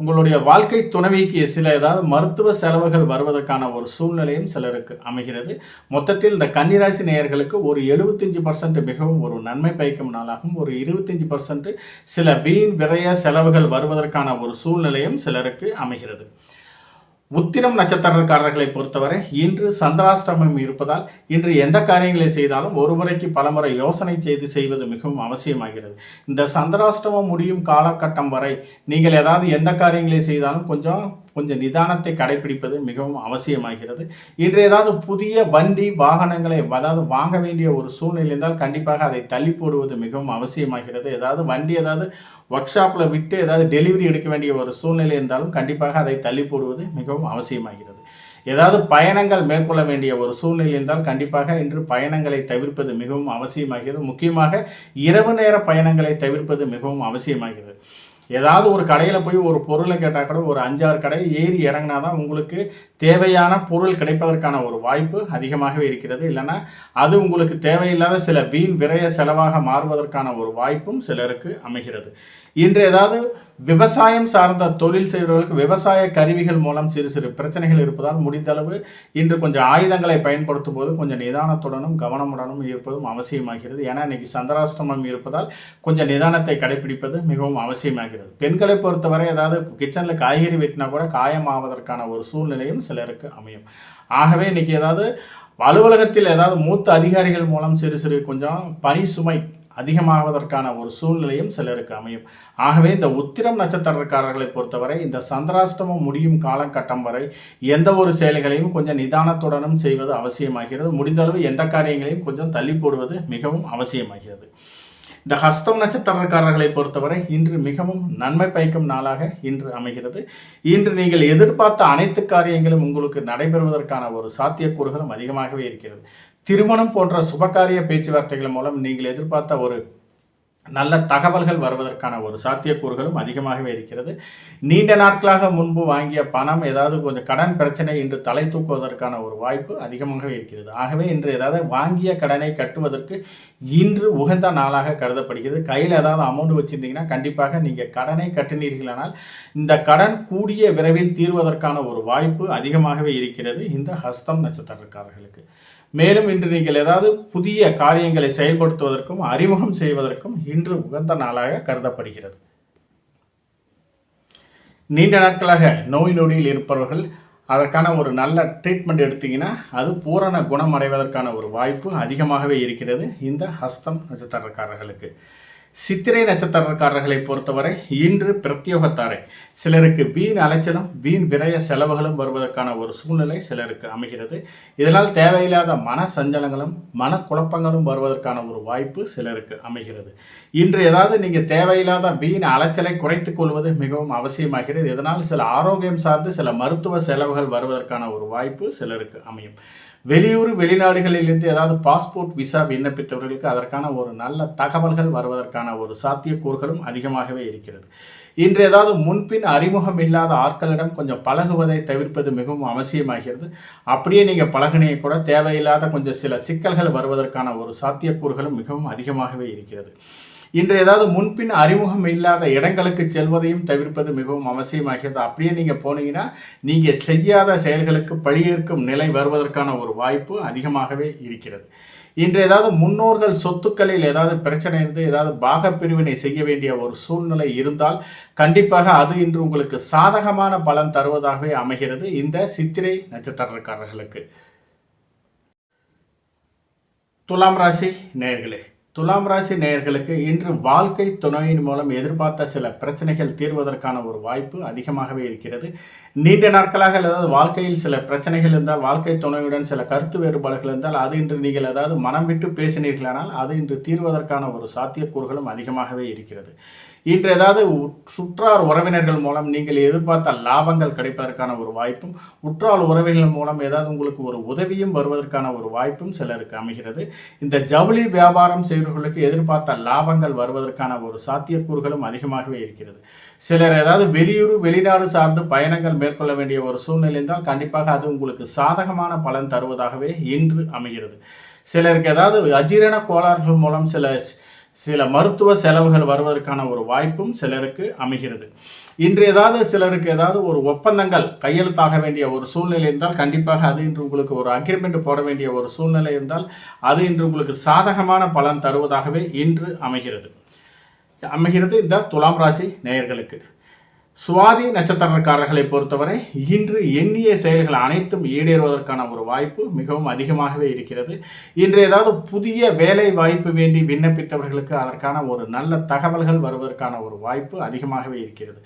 உங்களுடைய வாழ்க்கை துணைவிக்கு சில ஏதாவது மருத்துவ செலவுகள் வருவதற்கான ஒரு சூழ்நிலையும் சிலருக்கு அமைகிறது. மொத்தத்தில் இந்த கன்னிராசி நேயர்களுக்கு ஒரு 75% மிகவும் ஒரு நன்மை பயக்கும் நாளாகவும், ஒரு 25% சில வீண் விரய செலவுகள் வருவதற்கான ஒரு சூழ்நிலையும் சிலருக்கு அமைகிறது. உத்திரம் நட்சத்திரக்காரர்களை பொறுத்தவரை இன்று சந்திராஷ்டமம் இருப்பதால் இன்று எந்த காரியங்களை செய்தாலும் ஒரு முறைக்கு பலமுறை யோசனை செய்வது மிகவும் அவசியமாகிறது. இந்த சந்திராஷ்டமம் முடியும் காலகட்டம் வரை நீங்கள் ஏதாவது எந்த காரியங்களை செய்தாலும் கொஞ்சம் நிதானத்தை கடைபிடிப்பது மிகவும் அவசியமாகிறது. இன்று ஏதாவது புதிய வண்டி வாகனங்களை அதாவது வாங்க வேண்டிய ஒரு சூழ்நிலை இருந்தால் கண்டிப்பாக அதை தள்ளி போடுவது மிகவும் அவசியமாகிறது. ஏதாவது வண்டி ஒர்க் ஷாப்பில் விட்டு ஏதாவது டெலிவரி எடுக்க வேண்டிய ஒரு சூழ்நிலை இருந்தாலும் கண்டிப்பாக அதை தள்ளி போடுவது மிகவும் அவசியமாகிறது. ஏதாவது பயணங்கள் மேற்கொள்ள வேண்டிய ஒரு சூழ்நிலை இருந்தால் கண்டிப்பாக இன்று பயணங்களை தவிர்ப்பது மிகவும் அவசியமாகிறது. முக்கியமாக இரவு நேர பயணங்களை தவிர்ப்பது மிகவும் அவசியமாகிறது. ஏதாவது ஒரு கடையில் போய் ஒரு பொருளை கேட்டால் கூட ஒரு 5-6 கடை ஏறி இறங்கினா தான் உங்களுக்கு தேவையான பொருள் கிடைப்பதற்கான ஒரு வாய்ப்பு அதிகமாகவே இருக்கிறது. இல்லைன்னா அது உங்களுக்கு தேவையில்லாத சில வீண் விரய செலவாக மாறுவதற்கான ஒரு வாய்ப்பும் சிலருக்கு அமைகிறது. இன்று ஏதாவது விவசாயம் சார்ந்த தொழில் செய்கிறவர்களுக்கு விவசாய கருவிகள் மூலம் சிறு சிறு பிரச்சனைகள் இருப்பதால் முடிந்தளவு இன்று கொஞ்சம் ஆயுதங்களை பயன்படுத்தும் போது கொஞ்சம் நிதானத்துடனும் கவனமுடனும் இருப்பதும் அவசியமாகிறது. ஏன்னா இன்னைக்கு சந்திராஷ்டமம் இருப்பதால் கொஞ்சம் நிதானத்தை கடைபிடிப்பது மிகவும் அவசியமாகிறது. பெண்களை பொறுத்தவரை ஏதாவது கிச்சனில் காய்கறி வெட்டினா கூட காயமாவதற்கான ஒரு சூழ்நிலையும் சிலருக்கு அமையும். ஆகவே இன்னைக்கு ஏதாவது அலுவலகத்தில் ஏதாவது மூத்த அதிகாரிகள் மூலம் சிறு சிறு கொஞ்சம் பணி சுமை அதிகமாவதற்கான ஒரு சூழ்நிலையும் சிலருக்கு அமையும். ஆகவே இந்த உத்திரம் நட்சத்திரக்காரர்களை பொறுத்தவரை இந்த சந்திராஷ்டமம் முடியும் காலகட்டம் வரை எந்த ஒரு செயல்களையும் கொஞ்சம் நிதானத்துடனும் செய்வது அவசியமாகிறது. முடிந்தளவு எந்த காரியங்களையும் கொஞ்சம் தள்ளி போடுவது மிகவும் அவசியமாகிறது. இந்த ஹஸ்தம் நட்சத்திரக்காரர்களை பொறுத்தவரை இன்று மிகவும் நன்மை பயக்கும் நாளாக இன்று அமைகிறது. இன்று நீங்கள் எதிர்பார்த்த அனைத்து காரியங்களும் உங்களுக்கு நடைபெறுவதற்கான ஒரு சாத்தியக்கூறுகளும் அதிகமாகவே இருக்கிறது. திருமணம் போன்ற சுபகாரிய பேச்சுவார்த்தைகள் மூலம் நீங்கள் எதிர்பார்த்த ஒரு நல்ல தகவல்கள் வருவதற்கான ஒரு சாத்தியக்கூறுகளும் அதிகமாகவே இருக்கிறது. நீண்ட நாட்களாக முன்பு வாங்கிய பணம் ஏதாவது கொஞ்சம் கடன் பிரச்சனை இன்று தலை தூக்குவதற்கான ஒரு வாய்ப்பு அதிகமாகவே இருக்கிறது. ஆகவே இன்று ஏதாவது வாங்கிய கடனை கட்டுவதற்கு இன்று உகந்த நாளாக கருதப்படுகிறது. கையில் ஏதாவது அமௌண்ட் வச்சுருந்தீங்கன்னா கண்டிப்பாக நீங்கள் கடனை கட்டினீர்களானால் இந்த கடன் கூடிய விரைவில் தீர்வதற்கான ஒரு வாய்ப்பு அதிகமாகவே இருக்கிறது இந்த ஹஸ்தம் நட்சத்திரக்காரர்களுக்கு. மேலும் இன்று நீங்கள் ஏதாவது புதிய காரியங்களை செயல்படுத்துவதற்கும் அறிமுகம் செய்வதற்கும் இன்று உகந்த நாளாக கருதப்படுகிறது. நீண்ட நாட்களாக நோய் நொடியில் இருப்பவர்கள் அதற்கான ஒரு நல்ல ட்ரீட்மெண்ட் எடுத்தீங்கன்னா அது பூரண குணம் அடைவதற்கான ஒரு வாய்ப்பு அதிகமாகவே இருக்கிறது இந்த ஹஸ்தம் நட்சத்திரக்காரர்களுக்கு. சித்திரை நட்சத்திரக்காரர்களை பொறுத்தவரை இன்று பிரத்யோகத்தாரை சிலருக்கு வீண் அலைச்சலும் வீண் விரய செலவுகளும் வருவதற்கான ஒரு சூழ்நிலை சிலருக்கு அமைகிறது. இதனால் தேவையில்லாத மன சஞ்சலங்களும் மனக்குழப்பங்களும் வருவதற்கான ஒரு வாய்ப்பு சிலருக்கு அமைகிறது. இன்று ஏதாவது நீங்கள் தேவையில்லாத வீண் அலைச்சலை குறைத்துக் கொள்வது மிகவும் அவசியமாகிறது. இதனால் சில ஆரோக்கியம் சார்ந்து சில மருத்துவ செலவுகள் வருவதற்கான ஒரு வாய்ப்பு சிலருக்கு அமையும். வெளியூர் வெளிநாடுகளிலிருந்து ஏதாவது பாஸ்போர்ட் விசா விண்ணப்பித்தவர்களுக்கு அதற்கான ஒரு நல்ல தகவல்கள் வருவதற்கான ஒரு சாத்தியக்கூறுகளும் அதிகமாகவே இருக்கிறது. இன்று ஏதாவது முன்பின் அறிமுகம் இல்லாத ஆட்களிடம் கொஞ்சம் பழகுவதை தவிர்ப்பது மிகவும் அவசியமாகிறது. அப்படியே நீங்கள் பழகினே கூட தேவையில்லாத கொஞ்சம் சில சிக்கல்கள் வருவதற்கான ஒரு சாத்தியக்கூறுகளும் மிகவும் அதிகமாகவே இருக்கிறது. இன்று ஏதாவது முன்பின் அறிமுகம் இல்லாத இடங்களுக்கு செல்வதையும் தவிர்ப்பது மிகவும் அவசியமாகிறது. அப்படியே நீங்கள் போனீங்கன்னா நீங்கள் செய்யாத செயல்களுக்கு பழியேற்கும் நிலை வருவதற்கான ஒரு வாய்ப்பு அதிகமாகவே இருக்கிறது. இன்று ஏதாவது முன்னோர்கள் சொத்துக்களில் ஏதாவது பிரச்சனை இருந்து ஏதாவது பாகப்பிரிவினை செய்ய வேண்டிய ஒரு சூழ்நிலை இருந்தால் கண்டிப்பாக அது இன்று உங்களுக்கு சாதகமான பலன் தருவதாகவே அமைகிறது இந்த சித்திரை நட்சத்திரக்காரர்களுக்கு. துலாம் ராசி நேயர்களே, துலாம் ராசி நேயர்களுக்கு இன்று வாழ்க்கை துணையின் மூலம் எதிர்பார்த்த சில பிரச்சனைகள் தீர்வதற்கான ஒரு வாய்ப்பு அதிகமாகவே இருக்கிறது. நீண்ட நாட்களாக ஏதாவது வாழ்க்கையில் சில பிரச்சனைகள் இருந்தால், வாழ்க்கை துணையுடன் சில கருத்து வேறுபாடுகள் இருந்தால் அது இன்று நீங்கள் ஏதாவது மனம் விட்டு பேசினீர்களானால் அது இன்று தீர்வதற்கான ஒரு சாத்தியக்கூறுகளும் அதிகமாகவே இருக்கிறது. இன்று ஏதாவது சுற்றார் உறவினர்கள் மூலம் நீங்கள் எதிர்பார்த்த லாபங்கள் கிடைப்பதற்கான ஒரு வாய்ப்பும், உற்றார் உறவினர்கள் மூலம் ஏதாவது உங்களுக்கு ஒரு உதவியும் வருவதற்கான ஒரு வாய்ப்பும் சிலருக்கு அமைகிறது. இந்த ஜவுளி வியாபாரம் செய்பவர்களுக்கு எதிர்பார்த்த லாபங்கள் வருவதற்கான ஒரு சாத்தியக்கூறுகளும் அதிகமாகவே இருக்கிறது. சிலர் ஏதாவது வெளியூர் வெளிநாடு சார்ந்து பயணங்கள் மேற்கொள்ள வேண்டிய ஒரு சூழ்நிலை இருந்தால் கண்டிப்பாக அது உங்களுக்கு சாதகமான பலன் தருவதாகவே இன்று அமைகிறது. சிலருக்கு ஏதாவது அஜீரண கோளாறுகள் மூலம் சில சில மருத்துவ செலவுகள் வருவதற்கான ஒரு வாய்ப்பும் சிலருக்கு அமைகிறது. இன்று சிலருக்கு ஒரு ஒப்பந்தங்கள் கையெழுத்தாக வேண்டிய ஒரு சூழ்நிலை இருந்தால் கண்டிப்பாக அது இன்று உங்களுக்கு ஒரு அக்ரிமெண்ட் போட வேண்டிய ஒரு சூழ்நிலை இருந்தால் அது இன்று உங்களுக்கு சாதகமான பலன் தருவதாகவே இன்று அமைகிறது இந்த துலாம் ராசி நேயர்களுக்கு. சுவாதி நட்சத்திரக்காரர்களை பொறுத்தவரை இன்று எண்ணிய செயல்கள் அனைத்தும் ஈடேறுவதற்கான ஒரு வாய்ப்பு மிகவும் அதிகமாகவே இருக்கிறது. இன்று புதிய வேலை வாய்ப்பு வேண்டி விண்ணப்பித்தவர்களுக்கு அதற்கான ஒரு நல்ல தகவல்கள் வருவதற்கான ஒரு வாய்ப்பு அதிகமாகவே இருக்கிறது.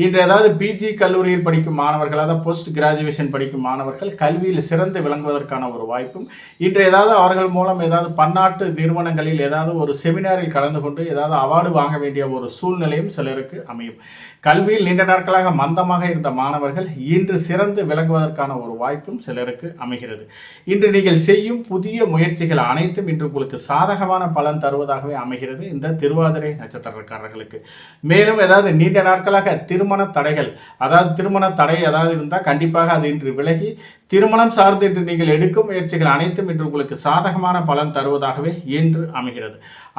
இன்று பிஜி கல்லூரியில் படிக்கும் மாணவர்கள், போஸ்ட் கிராஜுவேஷன் படிக்கும் மாணவர்கள் கல்வியில் சிறந்து விளங்குவதற்கான ஒரு வாய்ப்பும், இன்று அவர்கள் மூலம் பன்னாட்டு நிறுவனங்களில் ஒரு செமினாரில் கலந்து கொண்டு அவார்டு வாங்க வேண்டிய ஒரு சூழ்நிலையும் சிலருக்கு அமையும். கல்வியில் நீண்ட நாட்களாக மந்தமாக இருந்த மாணவர்கள் இன்று சிறந்து விளங்குவதற்கான ஒரு வாய்ப்பும் சிலருக்கு அமைகிறது. இன்று நீங்கள் செய்யும் புதிய முயற்சிகள் அனைத்தும் இன்று உங்களுக்கு சாதகமான பலன் தருவதாகவே அமைகிறது இந்த திருவாதிரை நட்சத்திரக்காரர்களுக்கு. மேலும் நீண்ட நாட்களாக திருமண தடைகள், திருமண தடை இருந்தால் கண்டிப்பாக அது இன்று விலகி திருமணம் சார்ந்து இன்று நீங்கள் எடுக்கும் முயற்சிகள் அனைத்தும் இன்று உங்களுக்கு சாதகமான பலன் தருவதாகவே இன்று அமைகிறது.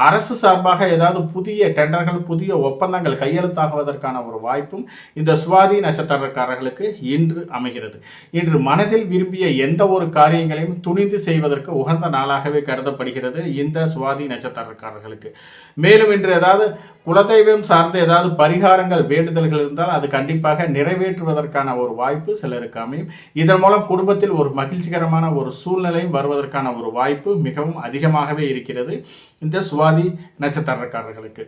அரசு சார்பாக புதிய டெண்டர்கள், புதிய ஒப்பந்தங்கள் கையெழுத்தாகுவதற்கான ஒரு வாய்ப்பும் இந்த சுவாதி நட்சத்திரக்காரர்களுக்கு இன்று அமைகிறது. இன்று மனதில் விரும்பிய எந்த ஒரு காரியங்களையும் துணிந்து செய்வதற்கு உகந்த நாளாகவே கருதப்படுகிறது இந்த சுவாதி நட்சத்திரக்காரர்களுக்கு. மேலும் இன்று குலதெய்வம் சார்ந்த பரிகாரங்கள், வேண்டுதல்கள் இருந்தால் அது கண்டிப்பாக நிறைவேற்றுவதற்கான ஒரு வாய்ப்பு சிலருக்கு அமையும். இதன் மூலம் குடும்பத்தில் ஒரு மகிழ்ச்சிகரமான ஒரு சூழ்நிலையும் வருவதற்கான ஒரு வாய்ப்பு மிகவும் அதிகமாகவே இருக்கிறது இந்த சுவாதி நட்சத்திரக்காரர்களுக்கு.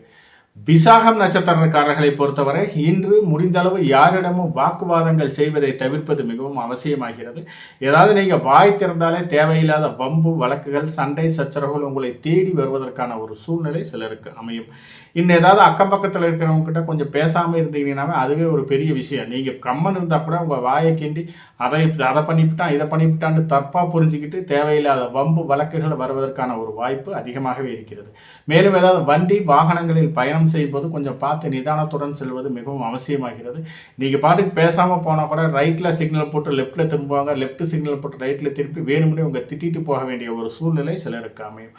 விசாகம் நட்சத்திரக்காரர்களை பொறுத்தவரை இன்று முடிந்தளவு யாரிடமும் வாக்குவாதங்கள் செய்வதை தவிர்ப்பது மிகவும் அவசியமாகிறது. நீங்கள் வாய் திறந்தாலே தேவையில்லாத வம்பு வழக்குகள், சண்டை சச்சரவுகள் உங்களை தேடி வருவதற்கான ஒரு சூழ்நிலை சிலருக்கு அமையும். இன்னும் அக்கம் பக்கத்தில் இருக்கிறவங்க கிட்ட கொஞ்சம் பேசாமல் இருந்தீங்கன்னாவே அதுவே ஒரு பெரிய விஷயம். நீங்கள் கம்மன் இருந்தால் கூட உங்கள் வாயை கிண்டி அதை பண்ணிவிட்டான் இதை பண்ணிவிட்டான்னு தப்பாக புரிஞ்சுக்கிட்டு தேவையில்லாத வம்பு வழக்குகள் வருவதற்கான ஒரு வாய்ப்பு அதிகமாகவே இருக்கிறது. மேலும் வண்டி வாகனங்களில் பயணம் செய்யும்போது கொஞ்சம் பார்த்து நிதானத்துடன் செல்வது மிகவும் அவசியமாகிறது. நீங்கள் பாட்டுக்கு பேசாமல் போனால் கூட ரைட்டில் சிக்னல் போட்டு லெஃப்ட்டில் திரும்புவாங்க, லெஃப்ட் சிக்னல் போட்டு ரைட்டில் திருப்பி வேணும்னே உங்கள் திட்டிட்டு போக வேண்டிய ஒரு சூழ்நிலை சிலருக்கு அமையும்.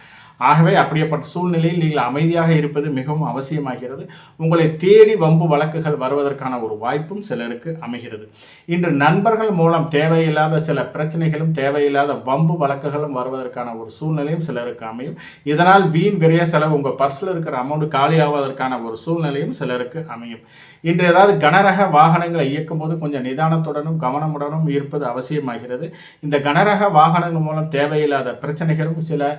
ஆகவே அப்படிப்பட்ட சூழ்நிலையில் நீங்கள் அமைதியாக இருப்பது மிகவும் அவசியமாகிறது. உங்களை தேடி வம்பு வழக்குகள் வருவதற்கான ஒரு வாய்ப்பும் சிலருக்கு அமைகிறது. இன்று நண்பர்கள் மூலம் தேவையில்லாத சில பிரச்சனைகளும் தேவையில்லாத வம்பு வழக்குகளும் வருவதற்கான ஒரு சூழ்நிலையும் சிலருக்கு அமையும். இதனால் வீண் விரைய செலவு, உங்கள் பர்ஸில் இருக்கிற அமௌண்ட் காலி ஆவதற்கான ஒரு சூழ்நிலையும் சிலருக்கு அமையும். இன்று கனரக வாகனங்களை இயக்கும் போது கொஞ்சம் நிதானத்துடனும் கவனமுடனும் இருப்பது அவசியமாகிறது. இந்த கனரக வாகனங்கள் மூலம் தேவையில்லாத பிரச்சனைகளும் சில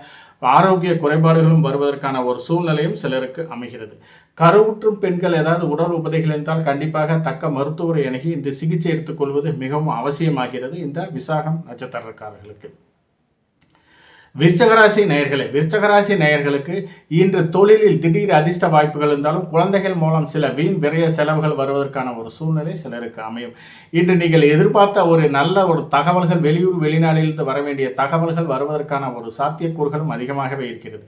ஆரோக்கிய குறைபாடுகளும் வருவதற்கான ஒரு சூழ்நிலையும் சிலருக்கு அமைகிறது. கருவுற்றும் பெண்கள் உடல் உபதைகள் இருந்தால் கண்டிப்பாக தக்க மருத்துவரை அணுகி இந்த சிகிச்சை எடுத்துக்கொள்வது மிகவும் அவசியமாகிறது இந்த விசாகம் நட்சத்திரக்காரர்களுக்கு. விருச்சகராசி நேயர்களுக்கு இன்று தொழிலில் திடீர் அதிர்ஷ்ட வாய்ப்புகள் இருந்தாலும் குழந்தைகள் மூலம் சில வீண் விரைய செலவுகள் வருவதற்கான ஒரு சூழ்நிலை சிலருக்கு அமையும். இன்று நீங்கள் எதிர்பார்த்த ஒரு நல்ல ஒரு தகவல்கள், வெளியூர் வெளிநாட்டிலிருந்து வர வேண்டிய தகவல்கள் வருவதற்கான ஒரு சாத்தியக்கூறுகளும் அதிகமாகவே இருக்கிறது.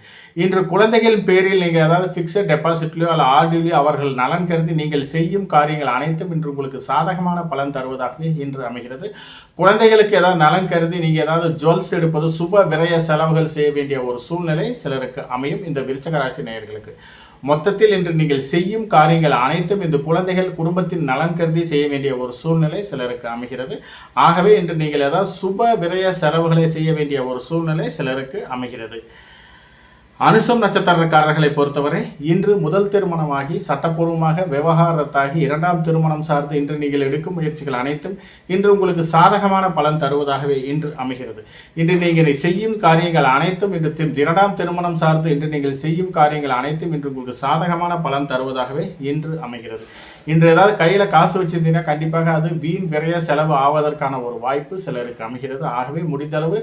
இன்று குழந்தைகளின் பேரில் நீங்கள் ஃபிக்ஸட் டெபாசிட்லையோ அல்ல ஆர்டிலையோ அவர்கள் நலன் கருதி நீங்கள் செய்யும் காரியங்கள் அனைத்தும் இன்று உங்களுக்கு சாதகமான பலன் தருவதாகவே இன்று அமைகிறது. குழந்தைகளுக்கு நலன் கருதி நீங்கள் ஜுவல்ஸ் எடுப்பது, சுப விரைய செலவுகள் செய்ய வேண்டிய ஒரு சூழ்நிலை சிலருக்கு அமையும் இந்த விருச்சக ராசி நேயர்களுக்கு. மொத்தத்தில் இன்று நீங்கள் செய்யும் காரியங்கள் அனைத்தும் இந்த குழந்தைகள் குடும்பத்தின் நலன் கருதி செய்ய வேண்டிய ஒரு சூழ்நிலை சிலருக்கு அமைகிறது. ஆகவே இன்று நீங்கள் சுப விரைய செலவுகளை செய்ய வேண்டிய ஒரு சூழ்நிலை சிலருக்கு அமைகிறது. அனுசம் நட்சத்திரக்காரர்களை பொறுத்தவரை இன்று முதல் திருமணமாகி சட்டப்பூர்வமாக விவகாரத்தாகி இரண்டாம் திருமணம் சார்ந்து இன்று நீங்கள் எடுக்கும் முயற்சிகள் அனைத்தும் இன்று உங்களுக்கு சாதகமான பலன் தருவதாகவே இன்று அமைகிறது. இன்று நீங்கள் செய்யும் காரியங்கள் அனைத்தும் இன்று இரண்டாம் திருமணம் சார்ந்து இன்று நீங்கள் செய்யும் காரியங்கள் அனைத்தும் இன்று உங்களுக்கு சாதகமான பலன் தருவதாகவே இன்று அமைகிறது. இன்று கையில் காசு வச்சிருந்தீங்கன்னா கண்டிப்பாக அது வீண் விரைய செலவு ஆவதற்கான ஒரு வாய்ப்பு சிலருக்கு அமைகிறது. ஆகவே முடிந்தளவு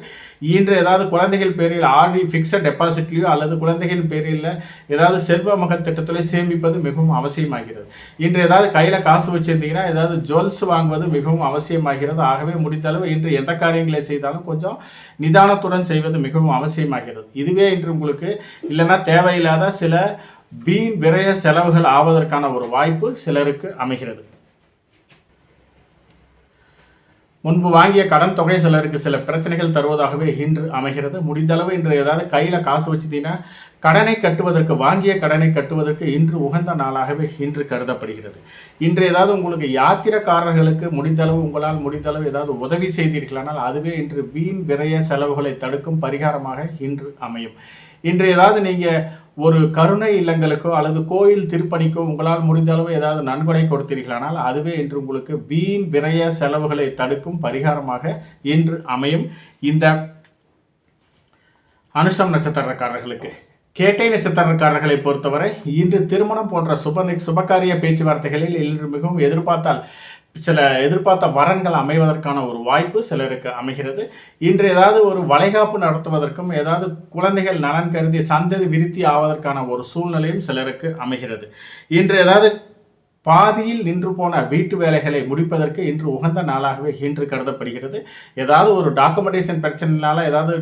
இன்று குழந்தைகள் பேரில் ஆர்டி ஃபிக்ஸட் டெபாசிட்லையோ அல்லது குழந்தைகள் பேரில் செல்வ மகள் திட்டத்திலே சேமிப்பது மிகவும் அவசியமாகிறது. இன்று கையில் காசு வச்சிருந்தீங்கன்னா ஜுவல்ஸ் வாங்குவது மிகவும் அவசியமாகிறது. ஆகவே முடிந்தளவு இன்று எந்த காரியங்களை செய்தாலும் கொஞ்சம் நிதானத்துடன் செய்வது மிகவும் அவசியமாகிறது. இதுவே இன்று உங்களுக்கு இல்லைன்னா தேவையில்லாத சில வீண் விரைய செலவுகள் ஆவதற்கான ஒரு வாய்ப்பு சிலருக்கு அமைகிறது. முன்பு வாங்கிய கடன் தொகை சிலருக்கு சில பிரச்சனைகள் தருவதாகவே இன்று அமைகிறது. முடிந்தளவு இன்று கையில் காசு வச்சுட்டீங்கன்னா கடனை கட்டுவதற்கு, வாங்கிய கடனை கட்டுவதற்கு இன்று உகந்த நாளாகவே இன்று கருதப்படுகிறது. இன்று ஏதாவது உங்களுக்கு யாத்திரைக்காரர்களுக்கு உங்களால் முடிந்தளவு ஏதாவது உதவி செய்தீர்களானால் அதுவே இன்று வீண் விரய செலவுகளை தடுக்கும் பரிகாரமாக இன்று அமையும். இன்று ஏதாவது நீங்கள் ஒரு கருணை இல்லங்களுக்கோ அல்லது கோயில் திருப்பணிக்கோ உங்களால் முடிந்த அளவு ஏதாவது நன்கொடை கொடுத்தீர்களானால் அதுவே இன்று உங்களுக்கு வீண் விரய செலவுகளை தடுக்கும் பரிகாரமாக இன்று அமையும். இந்த அனுஷம் நட்சத்திரக்காரர்களுக்கு, கேட்டை நட்சத்திரக்காரர்களை பொறுத்தவரை இன்று திருமணம் போன்ற சுபகாரிய பேச்சுவார்த்தைகளில் இன்று மிகவும் எதிர்பார்த்த வரன்கள் அமைவதற்கான ஒரு வாய்ப்பு சிலருக்கு அமைகிறது. இன்று ஏதாவது ஒரு வளைகாப்பு நடத்துவதற்கும் ஏதாவது குழந்தைகள் நலன் கருதி சந்ததி விருத்தி ஆவதற்கான ஒரு சூழ்நிலையும் சிலருக்கு அமைகிறது. இன்று ஏதாவது பாதியில் நின்று போன வீட்டு வேலைகளை முடிப்பதற்கு இன்று உகந்த நாளாகவே இன்று கருதப்படுகிறது. ஏதாவது ஒரு டாக்குமெண்டேஷன் பிரச்சனைனால ஏதாவது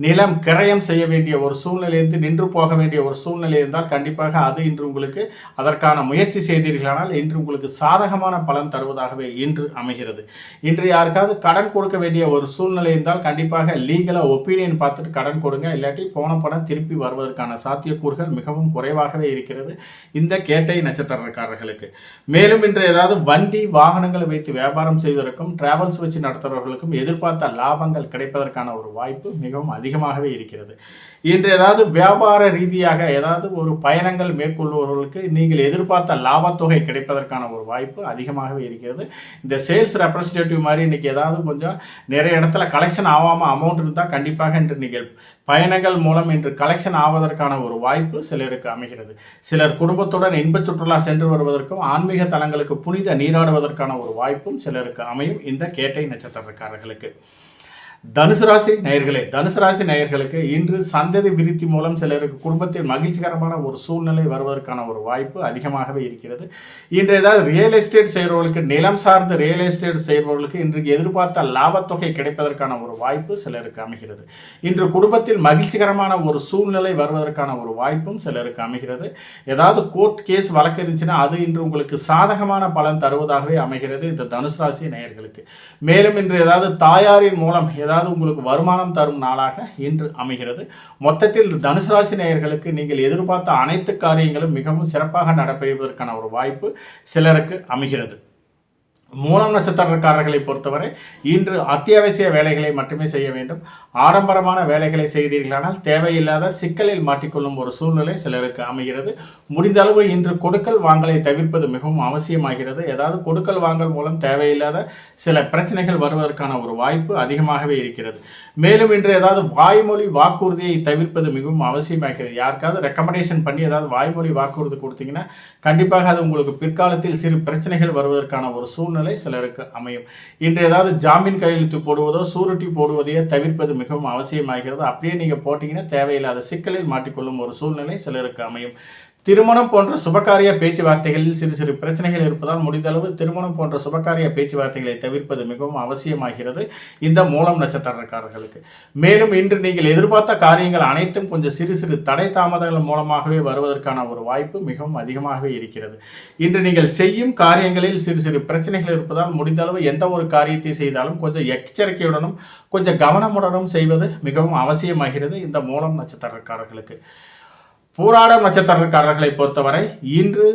நிலம் கிரயம் செய்ய வேண்டிய ஒரு சூழ்நிலையிலிருந்து நின்று போக வேண்டிய ஒரு சூழ்நிலை இருந்தால் கண்டிப்பாக அது இன்று உங்களுக்கு அதற்கான முயற்சி செய்தீர்களானால் இன்று உங்களுக்கு சாதகமான பலன் தருவதாகவே இன்று அமைகிறது. இன்று யாருக்காவது கடன் கொடுக்க வேண்டிய ஒரு சூழ்நிலை இருந்தால் கண்டிப்பாக லீகலாக ஒப்பீனியன் பார்த்துட்டு கடன் கொடுங்க. இல்லாட்டி போன பணம் திருப்பி வருவதற்கான சாத்தியக்கூறுகள் மிகவும் குறைவாகவே இருக்கிறது இந்த கேட்டை நட்சத்திரக்காரர்களுக்கு. மேலும் இன்று ஏதாவது வண்டி வாகனங்களை வைத்து வியாபாரம் செய்வதற்கும் டிராவல்ஸ் வச்சு நடத்துகிறவர்களுக்கும் எதிர்பார்த்த லாபங்கள் கிடைப்பதற்கான ஒரு வாய்ப்பு மிகவும் அதிகமாகவே இருக்கிறது. இன்று ஏதாவது வியாபார ரீதியாக ஏதாவது ஒரு பயணங்கள் மேற்கொள்பவர்களுக்கு நீங்கள் எதிர்பார்த்த லாபத்தொகை கிடைப்பதற்கான ஒரு வாய்ப்பு அதிகமாகவே இருக்கிறது. இந்த சேல்ஸ் ரெப்ரஸன்டேட்டிவ் மாதிரி இன்றைக்கி ஏதாவது கொஞ்சம் நிறைய இடத்துல கலெக்ஷன் ஆகாமல் அமௌண்ட் இருந்தால் கண்டிப்பாக இன்று நீங்கள் பயணங்கள் மூலம் இன்று கலெக்ஷன் ஆவதற்கான ஒரு வாய்ப்பு சிலருக்கு அமைகிறது. சிலர் குடும்பத்துடன் இன்ப சுற்றுலா சென்று வருவதற்கும் ஆன்மீக தலங்களுக்கு புனித நீராடுவதற்கான ஒரு வாய்ப்பும் சிலருக்கு அமையும் இந்த கேட்டை நட்சத்திரக்காரர்களுக்கு. தனுசு ராசி நேயர்களுக்கு இன்று சந்ததி விருத்தி மூலம் சிலருக்கு குடும்பத்தில் மகிழ்ச்சிகரமான ஒரு சூழ்நிலை வருவதற்கான ஒரு வாய்ப்பு அதிகமாகவே இருக்கிறது. இன்று ஏதாவது ரியல் எஸ்டேட் செய்கிறவர்களுக்கு, நிலம் சார்ந்த ரியல் எஸ்டேட் செய்கிறவர்களுக்கு இன்றைக்கு எதிர்பார்த்த லாபத்தொகை கிடைப்பதற்கான ஒரு வாய்ப்பு சிலருக்கு அமைகிறது. இன்று குடும்பத்தில் மகிழ்ச்சிகரமான ஒரு சூழ்நிலை வருவதற்கான ஒரு வாய்ப்பும் சிலருக்கு அமைகிறது. ஏதாவது கோர்ட் கேஸ் வழக்கு இருந்துச்சுன்னா அது இன்று உங்களுக்கு சாதகமான பலன் தருவதாகவே அமைகிறது இந்த தனுசு ராசி நேயர்களுக்கு. மேலும் இன்று ஏதாவது தாயாரின் மூலம் ஏதாவது உங்களுக்கு வருமானம் தரும் நாளாக இன்று அமைகிறது. மொத்தத்தில் தனுசு ராசி நேயர்களுக்கு நீங்கள் எதிர்பார்த்த அனைத்து காரியங்களும் மிகவும் சிறப்பாக நடைபெறுவதற்கான ஒரு வாய்ப்பு சிலருக்கு அமைகிறது. மூலம் நட்சத்திரக்காரர்களை பொறுத்தவரை இன்று அத்தியாவசிய வேலைகளை மட்டுமே செய்ய வேண்டும். ஆடம்பரமான வேலைகளை செய்தீர்களானால் தேவையில்லாத சிக்கலில் மாட்டிக்கொள்ளும் ஒரு சூழ்நிலை சிலருக்கு அமைகிறது. முடிந்த அளவு இன்று கொடுக்கல் வாங்கலை தவிர்ப்பது மிகவும் அவசியமாகிறது. ஏதாவது கொடுக்கல் வாங்கல் மூலம் தேவையில்லாத சில பிரச்சனைகள் வருவதற்கான ஒரு வாய்ப்பு அதிகமாகவே இருக்கிறது. மேலும் இன்று ஏதாவது வாய்மொழி வாக்குறுதியை தவிர்ப்பது மிகவும் அவசியமாகிறது. யாருக்காவது ரெக்கமெண்டேஷன் பண்ணி ஏதாவது வாய்மொழி வாக்குறுதி கொடுத்தீங்கன்னா கண்டிப்பாக அது உங்களுக்கு பிற்காலத்தில் சிறு பிரச்சனைகள் வருவதற்கான ஒரு சூழ்நிலை சிலருக்கு அமையும். இன்று ஏதாவது ஜாமீன் கையெழுத்து போடுவதோ சூரிட்டி போடுவதையோ தவிர்ப்பது மிகவும் அவசியமாகிறது. அப்படியே நீங்க போட்டீங்கன்னா தேவையில்லாத சிக்கலில் மாட்டிக்கொள்ளும் ஒரு சூழ்நிலை சிலருக்கு அமையும். திருமணம் போன்ற சுபகாரிய பேச்சுவார்த்தைகளில் சிறு பிரச்சனைகள் இருப்பதால் முடிந்தளவு திருமணம் போன்ற சுபகாரிய பேச்சுவார்த்தைகளை தவிர்ப்பது மிகவும் அவசியமாகிறது இந்த மூலம் நட்சத்திரக்காரர்களுக்கு. மேலும் இன்று நீங்கள் எதிர்பார்த்த காரியங்கள் அனைத்தும் கொஞ்சம் சிறு தடை தாமதங்கள் மூலமாகவே வருவதற்கான ஒரு வாய்ப்பு மிகவும் அதிகமாகவே இருக்கிறது. இன்று நீங்கள் செய்யும் காரியங்களில் சிறு பிரச்சனைகள் இருப்பதால் முடிந்தளவு எந்த ஒரு காரியத்தை செய்தாலும் கொஞ்சம் எச்சரிக்கையுடனும் கொஞ்சம் கவனமுடனும் செய்வது மிகவும் அவசியமாகிறது இந்த மூலம் நட்சத்திரக்காரர்களுக்கு. பூராடம் நட்சத்திரக்காரர்களை பொறுத்தவரை இன்று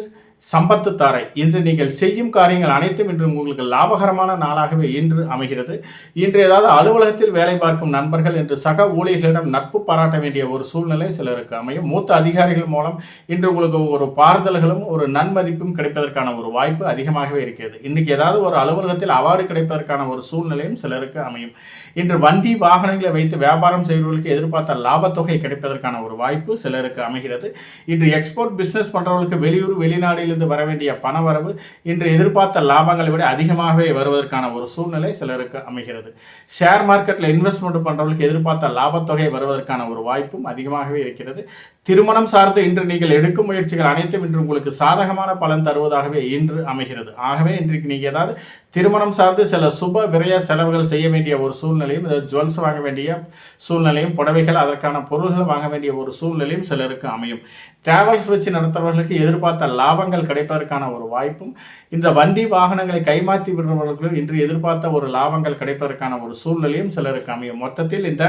சம்பத்து தாரை. இன்று நீங்கள் செய்யும் காரியங்கள் அனைத்தும் இன்று உங்களுக்கு லாபகரமான நாளாகவே இன்று அமைகிறது. இன்று ஏதாவது அலுவலகத்தில் வேலை பார்க்கும் நண்பர்கள் இன்று சக ஊழியர்களிடம் நட்பு பாராட்ட வேண்டிய ஒரு சூழ்நிலை சிலருக்கு அமையும். மூத்த அதிகாரிகள் மூலம் இன்று உங்களுக்கு ஒரு பாராதல்களும் ஒரு நன்மதிப்பும் கிடைப்பதற்கான ஒரு வாய்ப்பு அதிகமாகவே இருக்கிறது. இன்றைக்கு ஏதாவது ஒரு அலுவலகத்தில் அவார்டு கிடைப்பதற்கான ஒரு சூழ்நிலையும் சிலருக்கு அமையும். இன்று வண்டி வாகனங்களை வைத்து வியாபாரம் செய்வர்களுக்கு எதிர்பார்த்த லாபத்தொகை கிடைப்பதற்கான ஒரு வாய்ப்பு சிலருக்கு அமைகிறது. இன்று எக்ஸ்போர்ட் பிஸ்னஸ் பண்ணுறவர்களுக்கு வெளியூர் வெளிநாடு இருந்து வர வேண்டிய பணவரவு இன்று எதிர்பார்த்த லாபங்களை விட அதிகமாகவே வருவதற்கான ஒரு சூழ்நிலை சிலருக்கு அமைகிறது. ஷேர் மார்க்கெட்டில் இன்வெஸ்ட்மெண்ட் பண்றவர்களுக்கு எதிர்பார்த்த லாபத்தொகை வருவதற்கான ஒரு வாய்ப்பும் அதிகமாகவே இருக்கிறது. திருமணம் சார்ந்து இன்று நீங்கள் எடுக்கும் முயற்சிகள் அனைத்தும் இன்று உங்களுக்கு சாதகமான பலன் தருவதாகவே இன்று அமைகிறது. ஆகவே இன்றைக்கு நீங்கள் ஏதாவது திருமணம் சார்ந்து சில சுப விரய செலவுகள் செய்ய வேண்டிய ஒரு சூழ்நிலையும், ஜுவல்ஸ் வாங்க வேண்டிய சூழ்நிலையும், புடவைகள் அதற்கான பொருள்கள் வாங்க வேண்டிய ஒரு சூழ்நிலையும் சிலருக்கு அமையும். டிராவல்ஸ் வச்சு நடத்துறவர்களுக்கு எதிர்பார்த்த லாபங்கள் கிடைப்பதற்கான ஒரு வாய்ப்பும், இந்த வண்டி வாகனங்களை கைமாற்றி விடுறவர்களுக்கு இன்று எதிர்பார்த்த ஒரு லாபங்கள் கிடைப்பதற்கான ஒரு சூழ்நிலையும் சிலருக்கு அமையும். மொத்தத்தில் இந்த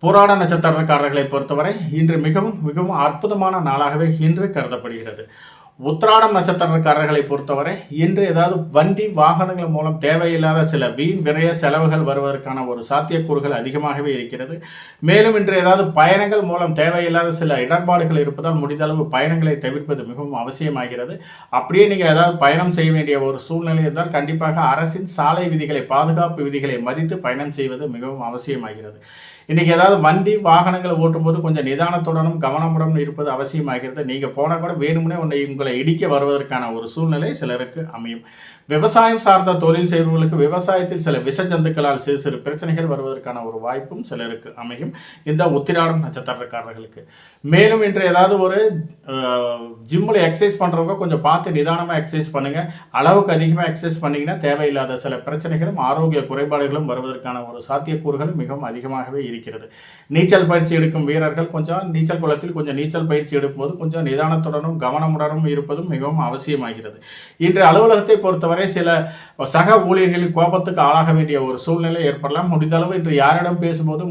போராட நட்சத்திரக்காரர்களை பொறுத்தவரை இன்று மிகவும் மிகவும் அற்புதமான நாளாகவே இன்று கருதப்படுகிறது. உத்திராடம் நட்சத்திரக்காரர்களை பொறுத்தவரை இன்று ஏதாவது வண்டி வாகனங்கள் மூலம் தேவையில்லாத சில வீண் விரய செலவுகள் வருவதற்கான ஒரு சாத்தியக்கூறுகள் அதிகமாகவே இருக்கிறது. மேலும் இன்று ஏதாவது பயணங்கள் மூலம் தேவையில்லாத சில இடர்பாடுகள் இருப்பதால் முடிந்தளவு பயணங்களை தவிர்ப்பது மிகவும் அவசியமாகிறது. அப்படியே நீங்கள் ஏதாவது பயணம் செய்ய வேண்டிய ஒரு சூழ்நிலை இருந்தால் கண்டிப்பாக அரசின் சாலை விதிகளை, பாதுகாப்பு விதிகளை மதித்து பயணம் செய்வது மிகவும் அவசியமாகிறது. இன்றைக்கி ஏதாவது வண்டி வாகனங்களை ஓட்டும்போது கொஞ்சம் நிதானத்துடனும் கவனமுடனும் இருப்பது அவசியமாகிறது. நீங்கள் போனால் கூட வேணும்னே உங்களை இடிக்க வருவதற்கான ஒரு சூழ்நிலை சிலருக்கு அமையும். விவசாயம் சார்ந்த தொழில் செய்பவர்களுக்கு விவசாயத்தில் சில விஷ ஜந்துக்களால் சிறு சிறு பிரச்சனைகள் வருவதற்கான ஒரு வாய்ப்பும் சிலருக்கு அமையும் இந்த உத்திராடம் நட்சத்திரக்காரர்களுக்கு. மேலும் இன்று ஏதாவது ஒரு ஜிம்மில் எக்ஸசைஸ் பண்ணுறவங்க கொஞ்சம் பார்த்து நிதானமாக எக்ஸசைஸ் பண்ணுங்கள். அளவுக்கு அதிகமாக எக்ஸசைஸ் பண்ணிங்கன்னா தேவையில்லாத சில பிரச்சனைகளும் ஆரோக்கிய குறைபாடுகளும் வருவதற்கான ஒரு சாத்தியக்கூறுகளும் மிகவும் அதிகமாகவே இருக்கிறது. நீச்சல் பயிற்சி எடுக்கும் வீரர்கள் கொஞ்சம் நீச்சல் குளத்தில் கொஞ்சம் நீச்சல் பயிற்சி எடுக்கும்போது கொஞ்சம் நிதானத்துடனும் கவனமுடனும் இருப்பதும் மிகவும் அவசியமாகிறது. இன்று அலுவலகத்தை பொறுத்தவரை சில சக ஊழியர்களின் கோபத்துக்கு ஆளாக வேண்டிய ஒரு சூழ்நிலை ஏற்படலாம். முடிந்தளவு இன்று யாரிடம் பேசும்போது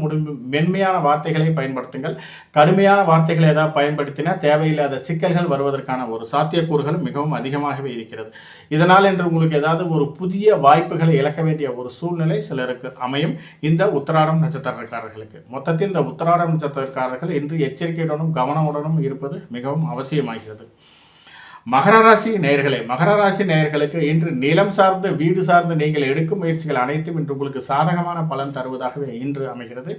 மென்மையான வார்த்தைகளை பயன்படுத்துங்கள். கடுமையான வார்த்தைகளை ஏதாவது பயன்படுத்தினா தேவையில்லாத சிக்கல்கள் வருவதற்கான ஒரு சாத்தியக்கூறுகளும் மிகவும் அதிகமாகவே இருக்கிறது. இதனால் இன்று உங்களுக்கு ஏதாவது ஒரு புதிய வாய்ப்புகளை இழக்க வேண்டிய ஒரு சூழ்நிலை சிலருக்கு அமையும் இந்த உத்திராடம் நட்சத்திரக்காரர்களுக்கு. மொத்தத்தில் இந்த உத்திராடம் நட்சத்திரக்காரர்கள் இன்று எச்சரிக்கையுடனும் கவனமுடனும் இருப்பது மிகவும் அவசியமாகிறது. மகர ராசி நேயர்களுக்கு இன்று நிலம் சார்ந்து வீடு சார்ந்து நீங்கள் எடுக்கும் முயற்சிகள் அனைத்தும் இன்று உங்களுக்கு சாதகமான பலன் தருவதாகவே இன்று அமைகிறது.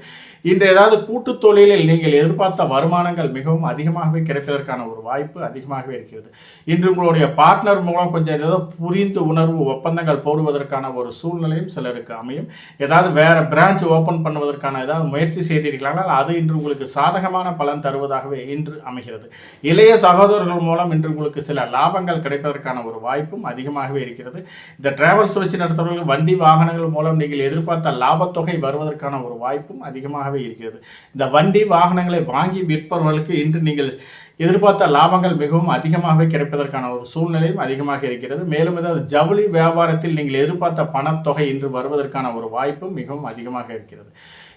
இன்று ஏதாவது கூட்டு தொழிலில் நீங்கள் எதிர்பார்த்த வருமானங்கள் மிகவும் அதிகமாகவே கிடைப்பதற்கான ஒரு வாய்ப்பு அதிகமாகவே இருக்கிறது. இன்று உங்களுடைய பார்ட்னர் மூலம் கொஞ்சம் ஏதாவது புரிந்து உணர்வு ஒப்பந்தங்கள் போடுவதற்கான ஒரு சூழ்நிலையும் சிலருக்கு அமையும். ஏதாவது வேற பிரான்ச் ஓப்பன் பண்ணுவதற்கான ஏதாவது முயற்சி செய்தீர்களானால் அது இன்று உங்களுக்கு சாதகமான பலன் தருவதாகவே இன்று அமைகிறது. இளைய சகோதரர்கள் மூலம் இன்று உங்களுக்கு சில லாபங்கள் கிடைப்பதற்கான ஒரு வாய்ப்பும் அதிகமாகவே இருக்கிறது. இந்த டிராவல்ஸ் வச்சு நடத்துவர்கள் வண்டி வாகனங்கள் மூலம் நீங்கள் எதிர்பார்த்த லாபத்தொகை வருவதற்கான ஒரு வாய்ப்பும் அதிகமாகவே இருக்கிறது. இந்த வண்டி வாகனங்களை வாங்கி விற்பவர்களுக்கு இன்று நீங்கள் எதிர்பார்த்த லாபங்கள் மிகவும் அதிகமாகவே கிடைப்பதற்கான ஒரு சூழ்நிலையும் அதிகமாக இருக்கிறது. மேலும் ஏதாவது ஜவுளி வியாபாரத்தில் நீங்கள் எதிர்பார்த்த பணத்தொகை இன்று வருவதற்கான ஒரு வாய்ப்பும் மிகவும் அதிகமாக இருக்கிறது.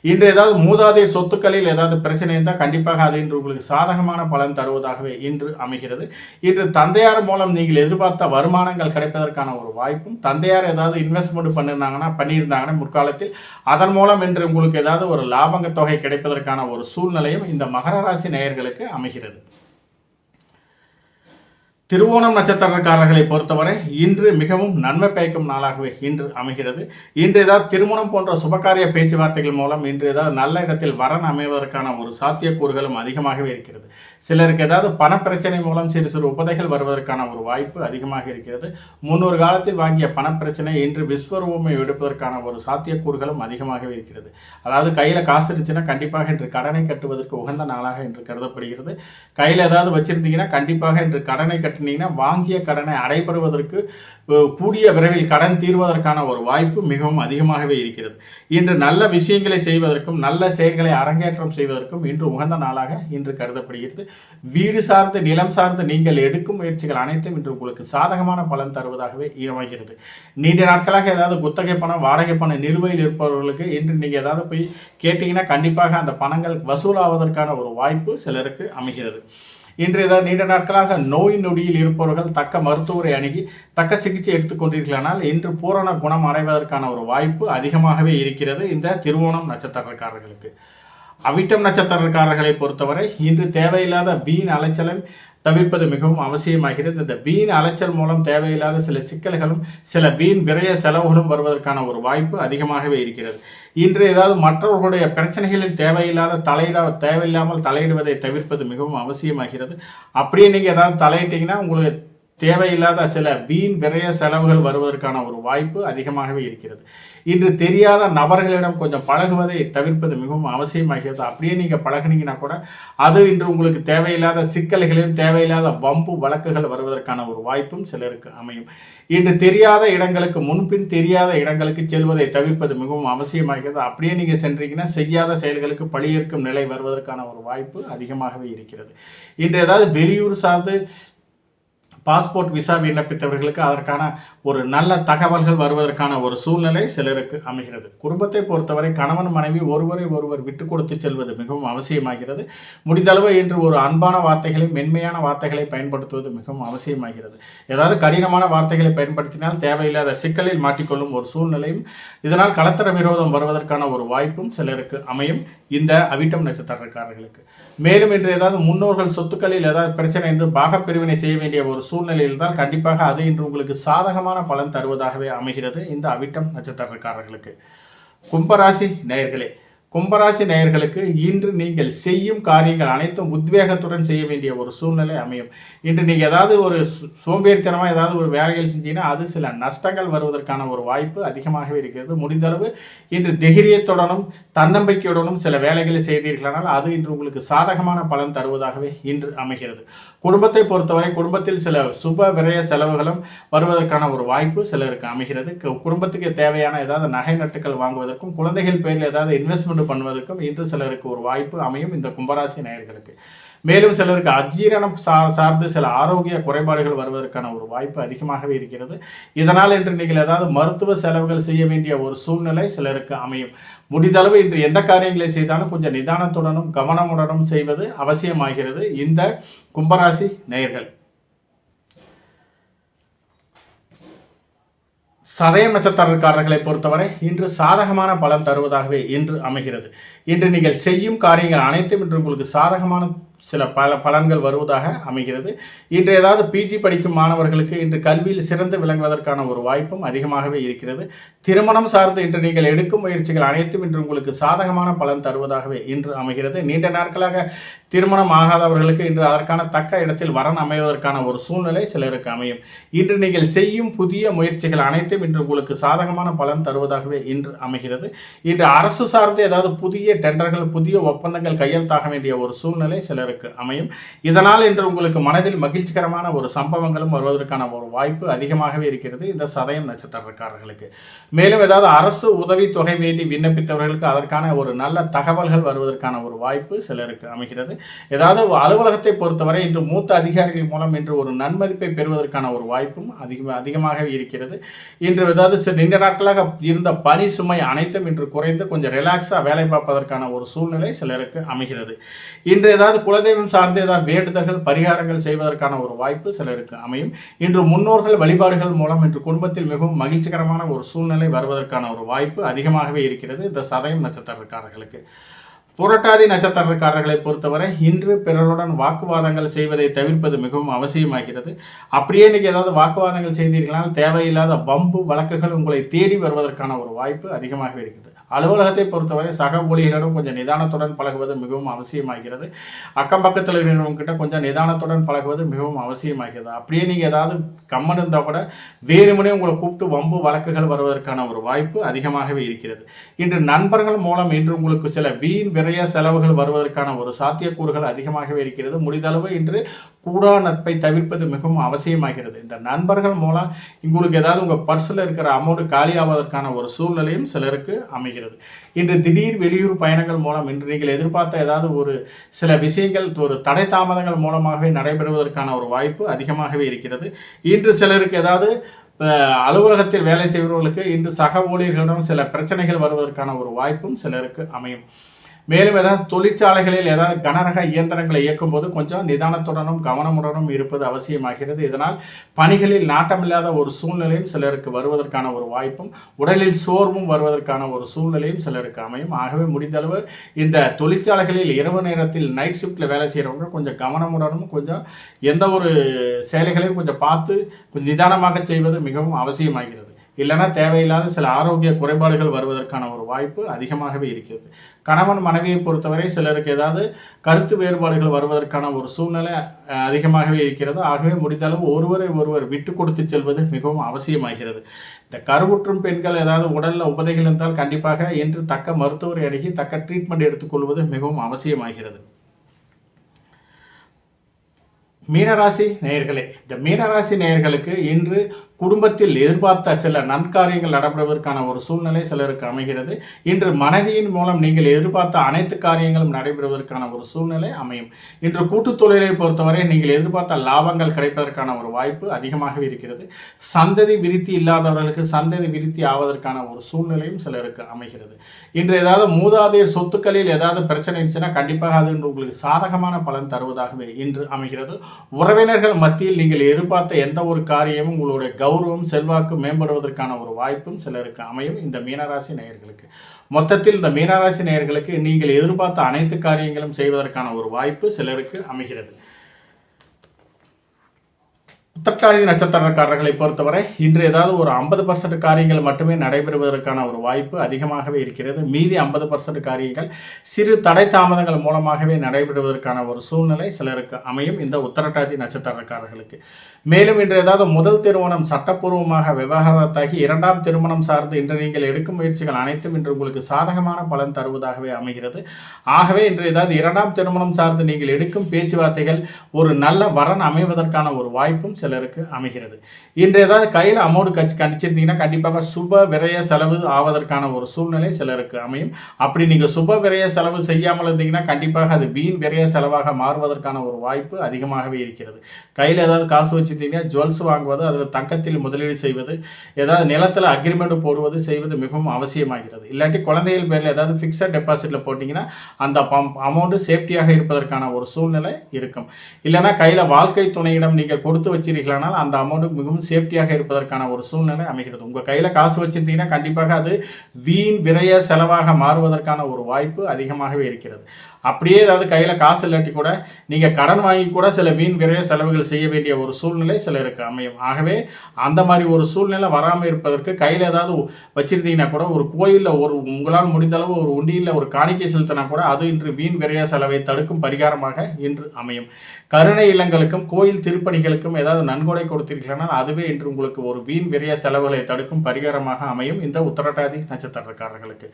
இன்று ஏதாவது மூதாதையர் சொத்துக்களில் ஏதாவது பிரச்சனை இருந்தால் கண்டிப்பாக அது இன்று உங்களுக்கு சாதகமான பலன் தருவதாகவே இன்று அமைகிறது. இன்று தந்தையார் மூலம் நீங்கள் எதிர்பார்த்த வருமானங்கள் கிடைப்பதற்கான ஒரு வாய்ப்பும், தந்தையார் ஏதாவது இன்வெஸ்ட்மெண்ட் பண்ணியிருந்தாங்கன்னா முற்காலத்தில் அதன் மூலம் இன்று உங்களுக்கு ஏதாவது ஒரு லாபங்க தொகை கிடைப்பதற்கான ஒரு சூழ்நிலையும் இந்த மகர ராசி நேயர்களுக்கு அமைகிறது. திருவோணம் நட்சத்திரக்காரர்களை பொறுத்தவரை இன்று மிகவும் நன்மை பயக்கும் நாளாகவே இன்று அமைகிறது. இன்று ஏதாவது திருமணம் போன்ற சுபகாரிய பேச்சுவார்த்தைகள் மூலம் இன்று ஏதாவது நல்ல இடத்தில் வரன் அமைவதற்கான ஒரு சாத்தியக்கூறுகளும் அதிகமாகவே இருக்கிறது. சிலருக்கு ஏதாவது பணப்பிரச்சனை மூலம் சிறு சிறு உபதைகள் வருவதற்கான ஒரு வாய்ப்பு அதிகமாக இருக்கிறது. முன்னொரு காலத்தில் வாங்கிய பணப்பிரச்சனை இன்று விஸ்வரூபமை எடுப்பதற்கான ஒரு சாத்தியக்கூறுகளும் அதிகமாகவே இருக்கிறது. அதாவது கையில் காசு இருந்துச்சுன்னா கண்டிப்பாக இன்று கடனை கட்டுவதற்கு உகந்த நாளாக இன்று கருதப்படுகிறது. கையில் ஏதாவது வச்சிருந்தீங்கன்னா கண்டிப்பாக இன்று கடனை வாங்கிய கடனை அடைபெறுவதற்கு கூடிய விரைவில் கடன் தீர்வதற்கான ஒரு வாய்ப்பு மிகவும் அதிகமாகவே இருக்கிறது. இன்று நல்ல விஷயங்களை செய்வதற்கும் நல்ல செயல்களை அரங்கேற்றம் செய்வதற்கும் இன்று உகந்த நாளாக இன்று கருதப்படுகிறது. வீடு சார்ந்து நிலம் சார்ந்து நீங்கள் எடுக்கும் முயற்சிகள் அனைத்தும் இன்று உங்களுக்கு சாதகமான பலன் தருவதாகவே அமைகிறது. நீண்ட நாட்களாக ஏதாவது குத்தகை பணம், வாடகை பணம் நிலுவையில் இருப்பவர்களுக்கு இன்று நீங்கள் ஏதாவது போய் கேட்டீங்கன்னா கண்டிப்பாக அந்த பணங்கள் வசூலாவதற்கான ஒரு வாய்ப்பு சிலருக்கு அமைகிறது. இன்று ஏதாவது நீண்ட நாட்களாக நோய் நொடியில் இருப்பவர்கள் தக்க மருத்துவரை அணுகி தக்க சிகிச்சை எடுத்துக்கொண்டீர்களானால் இன்று பூரண குணம் அடைவதற்கான ஒரு வாய்ப்பு அதிகமாகவே இருக்கிறது இந்த திருவோணம் நட்சத்திரக்காரர்களுக்கு. அவிட்டம் நட்சத்திரக்காரர்களை பொறுத்தவரை இன்று தேவையில்லாத வீண் அலைச்சலை தவிர்ப்பது மிகவும் அவசியமாகிறது. இந்த வீண் அலைச்சல் மூலம் தேவையில்லாத சில சிக்கல்களும் சில வீண் விரய செலவுகளும் வருவதற்கான ஒரு வாய்ப்பு அதிகமாகவே இருக்கிறது. இன்று ஏதாவது மற்றவர்களுடைய பிரச்சனைகளில் தேவையில்லாமல் தலையிடுவதை தவிர்ப்பது மிகவும் அவசியமாகிறது. அப்படியே நீங்கள் ஏதாவது தலையிட்டீங்கன்னா உங்களுக்கு தேவையில்லாத சில வீண் விரய செலவுகள் வருவதற்கான ஒரு வாய்ப்பு அதிகமாகவே இருக்கிறது. இன்று தெரியாத நபர்களிடம் கொஞ்சம் பழகுவதை தவிர்ப்பது மிகவும் அவசியமாகிறது. அப்படியே நீங்கள் பழகினீங்கன்னா கூட அது இன்று உங்களுக்கு தேவையில்லாத சிக்கல்களையும் தேவையில்லாத வம்பு வழக்குகள் வருவதற்கான ஒரு வாய்ப்பும் சிலருக்கு அமையும். இன்று தெரியாத இடங்களுக்கு முன்பின் தெரியாத இடங்களுக்கு செல்வதை தவிர்ப்பது மிகவும் அவசியமாகிறது. அப்படியே நீங்கள் சென்றீங்கன்னா செய்யாத செயல்களுக்கு பழியேற்கும் நிலை வருவதற்கான ஒரு வாய்ப்பு அதிகமாகவே இருக்கிறது. இன்று ஏதாவது வெளியூர் சார்ந்து பாஸ்போர்ட் விசா விண்ணப்பித்தவர்களுக்கு அதற்கான ஒரு நல்ல தகவல்கள் வருவதற்கான ஒரு சூழ்நிலை சிலருக்கு அமைகிறது. குடும்பத்தை பொறுத்தவரை கணவன் மனைவி ஒருவரை ஒருவர் விட்டு கொடுத்து செல்வது மிகவும் அவசியமாகிறது. முடிந்தளவு இன்று ஒரு அன்பான வார்த்தைகளை, மென்மையான வார்த்தைகளை பயன்படுத்துவது மிகவும் அவசியமாகிறது. ஏதாவது கடினமான வார்த்தைகளை பயன்படுத்தினால் தேவையில்லாத சிக்கலில் மாட்டிக்கொள்ளும் ஒரு சூழ்நிலையும், இதனால் கலத்தர விரோதம் வருவதற்கான ஒரு வாய்ப்பும் சிலருக்கு அமையும் இந்த அவிட்டம் நட்சத்திரக்காரர்களுக்கு. மேலும் இன்று ஏதாவது முன்னோர்கள் சொத்துக்களில் ஏதாவது பிரச்சனை என்று பாகப்பிரிவினை செய்ய வேண்டிய ஒரு சூழ்நிலை இருந்தால் கண்டிப்பாக அது இன்று உங்களுக்கு சாதகமான பலன் தருவதாகவே அமைகிறது இந்த அவிட்டம் நட்சத்திரக்காரர்களுக்கு. கும்பராசி நேயர்களே, கும்பராசி நேயர்களுக்கு இன்று நீங்கள் செய்யும் காரியங்கள் அனைத்தும் உத்வேகத்துடன் செய்ய வேண்டிய ஒரு சூழ்நிலை அமையும். இன்று நீங்கள் ஏதாவது ஒரு சோம்பேறித்தனமாக ஏதாவது ஒரு வேலைகள் செஞ்சீங்கன்னா அது சில நஷ்டங்கள் வருவதற்கான ஒரு வாய்ப்பு அதிகமாகவே இருக்கிறது. முடிந்தளவு இன்று தைரியத்துடனும் தன்னம்பிக்கையுடனும் சில வேலைகளை செய்தீர்களானால் அது இன்று உங்களுக்கு சாதகமான பலன் தருவதாகவே இன்று அமைகிறது. குடும்பத்தை பொறுத்தவரை குடும்பத்தில் சில சுப விரய செலவுகளும் வருவதற்கான ஒரு வாய்ப்பு சிலருக்கு அமைகிறது. குடும்பத்துக்கு தேவையான ஏதாவது நகை நட்டுக்கள் வாங்குவதற்கும் குழந்தைகள் பேரில் ஏதாவது இன்வெஸ்ட்மெண்ட் பண்ணுவதற்கும் இன்று சிலருக்கு ஒரு வாய்ப்பு அமையும் இந்த கும்பராசி நேயர்களுக்கு. மேலும் சிலருக்கு அஜீரணம் சார்ந்து சில ஆரோக்கிய குறைபாடுகள் வருவதற்கான ஒரு வாய்ப்பு அதிகமாகவே இருக்கிறது. இதனால் இன்று நீங்கள் ஏதாவது மருத்துவ செலவுகள் செய்ய வேண்டிய ஒரு சூழ்நிலை சிலருக்கு அமையும். முடிந்தளவு இன்று எந்த காரியங்களை செய்தாலும் கொஞ்சம் நிதானத்துடனும் கவனமுடனும் செய்வது அவசியமாகிறது இந்த கும்பராசி நேயர்கள். சதயம் நட்சத்திரக்காரர்களை பொறுத்தவரை இன்று சாதகமான பலன் தருவதாகவே இன்று அமைகிறது. இன்று நீங்கள் செய்யும் காரியங்கள் அனைத்தும் இன்று உங்களுக்கு சாதகமான சில பலன்கள் வருவதாக அமைகிறது. இன்று ஏதாவது பிஜி படிக்கும் மாணவர்களுக்கு இன்று கல்வியில் சிறந்து விளங்குவதற்கான ஒரு வாய்ப்பும் அதிகமாகவே இருக்கிறது. திருமணம் சார்ந்து இன்று நீங்கள் எடுக்கும் முயற்சிகள் அனைத்தும் இன்று உங்களுக்கு சாதகமான பலன் தருவதாகவே இன்று அமைகிறது. நீண்ட நாட்களாக திருமணம் ஆகாதவர்களுக்கு இன்று அதற்கான தக்க இடத்தில் வரன் அமைவதற்கான ஒரு சூழ்நிலை சிலருக்கு அமையும். இன்று நீங்கள் செய்யும் புதிய முயற்சிகள் அனைத்தும் இன்று உங்களுக்கு சாதகமான பலன் தருவதாகவே இன்று அமைகிறது. இன்று அரசு சார்ந்து ஏதாவது புதிய டெண்டர்கள், புதிய ஒப்பந்தங்கள் கையெழுத்தாக வேண்டிய ஒரு சூழ்நிலை சிலருக்கு அமையும். இதனால் இன்று உங்களுக்கு மனதில் மகிழ்ச்சிகரமான ஒரு சம்பவங்களும் வருவதற்கான ஒரு வாய்ப்பு அதிகமாகவே இருக்கிறது இந்த சதயம் நட்சத்திரக்காரர்களுக்கு. மேலும் ஏதாவது அரசு உதவி தொகை வேண்டி விண்ணப்பித்தவர்களுக்கு அதற்கான ஒரு நல்ல தகவல்கள் வருவதற்கான ஒரு வாய்ப்பு சிலருக்கு அமைகிறது. ஏதாவது அலுவலகத்தை பொறுத்தவரை இன்று மூத்த அதிகாரிகள் மூலம் இன்று ஒரு நன்மதிப்பை பெறுவதற்கான ஒரு வாய்ப்பும் அதிகமாகவே இருக்கிறது. இன்று ஏதாவது நீண்ட நாட்களாக இருந்த பணி சுமை அனைத்தும் இன்று குறைந்து கொஞ்சம் ரிலாக்ஸாக வேலை பார்ப்பதற்கான ஒரு சூழ்நிலை சிலருக்கு அமைகிறது. இன்று ஏதாவது குலதெய்வம் சார்ந்து ஏதாவது வேண்டுதல்கள், பரிகாரங்கள் செய்வதற்கான ஒரு வாய்ப்பு சிலருக்கு அமையும். இன்று முன்னோர்கள் வழிபாடுகள் மூலம் இன்று குடும்பத்தில் மிகவும் மகிழ்ச்சிகரமான ஒரு சூழ்நிலை வருவதற்கான ஒரு வாய்ப்பு அதிகமாகவே இருக்கிறது இந்த சதயம் நட்சத்திரக்காரர்களுக்கு. புரட்டாதி நட்சத்திரக்காரர்களை பொறுத்தவரை இன்று பிறருடன் வாக்குவாதங்கள் செய்வதை தவிர்ப்பது மிகவும் அவசியமாகிறது. அப்படியே நீங்கள் ஏதாவது வாக்குவாதங்கள் செய்தீர்களால் தேவையில்லாத வம்பு வழக்குகள் உங்களை தேடி வருவதற்கான ஒரு வாய்ப்பு அதிகமாகவே இருக்கிறது. அலுவலகத்தை பொறுத்தவரை சக ஊழியர்களிடம் கொஞ்சம் நிதானத்துடன் பழகுவது மிகவும் அவசியமாகிறது. அக்கம் பக்கத்தில் இருக்கிறவங்ககிட்ட கொஞ்சம் நிதானத்துடன் பழகுவது மிகவும் அவசியமாகிறது. அப்படியே நீங்கள் ஏதாவது கம்மன் இருந்தால் கூட வேறுமனே உங்களை கூப்பிட்டு வம்பு வழக்குகள் வருவதற்கான ஒரு வாய்ப்பு அதிகமாகவே இருக்கிறது. இன்று நண்பர்கள் மூலம் இன்று உங்களுக்கு சில வீண் விரய செலவுகள் வருவதற்கான ஒரு சாத்தியக்கூறுகள் அதிகமாகவே இருக்கிறது. முடிந்தளவு இன்று கூடா நட்பை தவிர்ப்பது மிகவும் அவசியமாகிறது. இந்த நண்பர்கள் மூலம் உங்களுக்கு ஏதாவது உங்கள் பர்ஸில் இருக்கிற அமௌண்ட் காலியாவதற்கான ஒரு சூழ்நிலையும் சிலருக்கு அமைகிறது. இன்று திடீர் வெளியூர் பயணங்கள் மூலம் இன்று நீங்கள் எதிர்பார்த்த ஏதாவது ஒரு சில விஷயங்கள் ஒரு தடை தாமதங்கள் மூலமாகவே நடைபெறுவதற்கான ஒரு வாய்ப்பு அதிகமாகவே இருக்கிறது. இன்று சிலருக்கு ஏதாவது அலுவலகத்தில் வேலை செய்பவர்களுக்கு இன்று சக ஊழியர்களிடம் சில பிரச்சனைகள் வருவதற்கான ஒரு வாய்ப்பும் சிலருக்கு அமையும். மேலும் ஏதாவது தொழிற்சாலைகளில் ஏதாவது கனரக இயந்திரங்களை இயக்கும் போது கொஞ்சம் நிதானத்துடனும் கவனமுடனும் இருப்பது அவசியமாகிறது. இதனால் பணிகளில் நாட்டமில்லாத ஒரு சூழ்நிலையும் சிலருக்கு வருவதற்கான ஒரு வாய்ப்பும் உடலில் சோர்வும் வருவதற்கான ஒரு சூழ்நிலையும் சிலருக்கு அமையும். ஆகவே முடிந்தளவு இந்த தொழிற்சாலைகளில் இரவு நேரத்தில் நைட் ஷிஃப்ட்டில் வேலை செய்கிறவங்க கொஞ்சம் கவனமுடனும் கொஞ்சம் எந்த ஒரு செயல்களையும் கொஞ்சம் பார்த்து கொஞ்சம் நிதானமாக செய்வது மிகவும் அவசியமாகிறது. இல்லைனா தேவையில்லாத சில ஆரோக்கிய குறைபாடுகள் வருவதற்கான ஒரு வாய்ப்பு அதிகமாகவே இருக்கிறது. கணவன் மனைவியை பொறுத்தவரை சிலருக்கு ஏதாவது கருத்து வேறுபாடுகள் வருவதற்கான ஒரு சூழ்நிலை அதிகமாகவே இருக்கிறது. ஆகவே முடிந்தளவு ஒருவரை ஒருவர் விட்டு கொடுத்து செல்வது மிகவும் அவசியமாகிறது. இந்த கருவுற்றும் பெண்கள் ஏதாவது உடலில் உபதைகள் இருந்தால் கண்டிப்பாக என்று தக்க மருத்துவரை அணுகி தக்க ட்ரீட்மெண்ட் எடுத்துக்கொள்வது மிகவும் அவசியமாகிறது. மீனராசி நேயர்களே, இந்த மீனராசி நேயர்களுக்கு இன்று குடும்பத்தில் எதிர்பார்த்த சில நன்காரியங்கள் நடைபெறுவதற்கான ஒரு சூழ்நிலை சிலருக்கு அமைகிறது. இன்று மனைவியின் மூலம் நீங்கள் எதிர்பார்த்த அனைத்து காரியங்களும் நடைபெறுவதற்கான ஒரு சூழ்நிலை அமையும். இன்று கூட்டுத் தொழிலை பொறுத்தவரை நீங்கள் எதிர்பார்த்த லாபங்கள் கிடைப்பதற்கான ஒரு வாய்ப்பு அதிகமாகவே இருக்கிறது. சந்ததி விருத்தி இல்லாதவர்களுக்கு சந்ததி விருத்தி ஆவதற்கான ஒரு சூழ்நிலையும் சிலருக்கு அமைகிறது. இன்று ஏதாவது மூதாதையர் சொத்துக்களில் ஏதாவது பிரச்சனை இருந்துச்சுன்னா கண்டிப்பாக அது இன்று உங்களுக்கு சாதகமான பலன் தருவதாகவே இன்று அமைகிறது. உறவினர்கள் மத்தியில் நீங்கள் எதிர்பார்த்த எந்த ஒரு காரியமும் உங்களுடைய கௌரவம் செல்வாக்கு மேம்படுவதற்கான ஒரு வாய்ப்பும் சிலருக்கு அமையும். இந்த மீனராசி நேயர்களுக்கு மொத்தத்தில் இந்த மீனராசி நேயர்களுக்கு நீங்கள் எதிர்பார்த்த அனைத்து காரியங்களும் செய்வதற்கான ஒரு வாய்ப்பு சிலருக்கு அமைகிறது. உத்திரட்டாதி நட்சத்திரக்காரர்களை பொறுத்தவரை இன்று ஏதாவது ஒரு 50% காரியங்கள் மட்டுமே நடைபெறுவதற்கான ஒரு வாய்ப்பு அதிகமாகவே இருக்கிறது. மீதி 50% காரியங்கள் சிறு தடை தாமதங்கள் மூலமாகவே நடைபெறுவதற்கான ஒரு சூழ்நிலை சிலருக்கு அமையும் இந்த உத்திரட்டாதி நட்சத்திரக்காரர்களுக்கு. மேலும் இன்று ஏதாவது முதல் திருமணம் சட்டப்பூர்வமாக விவாகரத்தாகி இரண்டாம் திருமணம் சார்ந்து இன்று நீங்கள் எடுக்கும் முயற்சிகள் அனைத்தும் இன்று உங்களுக்கு சாதகமான பலன் தருவதாகவே அமைகிறது. ஆகவே இன்று ஏதாவது இரண்டாம் திருமணம் சார்ந்து நீங்கள் எடுக்கும் பேச்சுவார்த்தைகள் ஒரு நல்ல வரன் அமைவதற்கான ஒரு வாய்ப்பும் சிலருக்கு அமைகிறது. இன்று ஏதாவது கையில் அமௌண்ட் கணிச்சிருந்தீங்கன்னா கண்டிப்பாக சுப விரய செலவு ஆவதற்கான ஒரு சூழ்நிலை சிலருக்கு அமையும். அப்படி நீங்கள் சுப விரய செலவு செய்யாமல் இருந்தீங்கன்னா கண்டிப்பாக அது வீண் விரய செலவாக மாறுவதற்கான ஒரு வாய்ப்பு அதிகமாகவே இருக்கிறது. கையில் ஏதாவது காசு வச்சுருந்தீங்கன்னா ஜுவல்ஸ் வாங்குவது, அதில் தங்கத்தில் முதலீடு செய்வது, ஏதாவது நிலத்தில் அக்ரிமெண்ட் போடுவது செய்வது மிகவும் அவசியமாகிறது. இல்லாட்டி குழந்தைகள் பேரில் ஏதாவது ஃபிக்ஸட் டெபாசிட்டில் போட்டிங்கன்னா அந்த அமௌண்ட்டு சேஃப்டியாக இருப்பதற்கான ஒரு சூழ்நிலை இருக்கும். இல்லைனா கையில் வாழ்க்கை துணையிடம் நீங்கள் கொடுத்து வச்சிருக்கீங்களானால் அந்த அமௌண்ட் மிகவும் சேஃப்டியாக இருப்பதற்கான ஒரு சூழ்நிலை அமைகிறது. உங்கள் கையில் காசு வச்சிருந்தீங்கன்னா கண்டிப்பாக அது வீண் விரய செலவாக மாறுவதற்கான ஒரு வாய்ப்பு அதிகமாகவே இருக்கிறது. அப்படியே ஏதாவது கையில் காசு இல்லாட்டி கூட நீங்கள் கடன் வாங்கி கூட சில வீண் விரய செலவுகள் செய்ய வேண்டிய ஒரு சூழ்நிலை சிலருக்கு அமையும். ஆகவே அந்த மாதிரி ஒரு சூழ்நிலை வராமல் இருப்பதற்கு கையில் ஏதாவது வச்சிருந்தீங்கன்னா கூட ஒரு கோயிலில் ஒரு உங்களால் முடிந்தளவு ஒரு உண்டியில் ஒரு காணிக்கை செலுத்தினா கூட அது இன்று வீண் விரய செலவை தடுக்கும் பரிகாரமாக இன்று அமையும். கருணை இல்லங்களுக்கும் கோயில் திருப்பணிகளுக்கும் ஏதாவது நன்கொடை கொடுத்தீர்களானால் அதுவே இன்று உங்களுக்கு ஒரு வீண் விரய செலவுகளை தடுக்கும் பரிகாரமாக அமையும் இந்த உத்திரட்டாதி நட்சத்திரக்காரர்களுக்கு.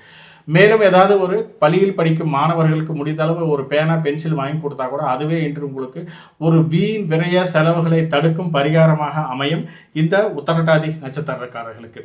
மேலும் ஏதாவது ஒரு பள்ளியில் படிக்கும் மாணவர்களுக்கு முடிந்தளவு ஒரு பேனா பென்சில் வாங்கி கொடுத்தா கூட அதுவே இன்று உங்களுக்கு ஒரு வீண் விரய செலவுகளை தடுக்கும் பரிகாரமாக அமையும் இந்த உத்திரட்டாதி நட்சத்திரக்காரர்களுக்கு.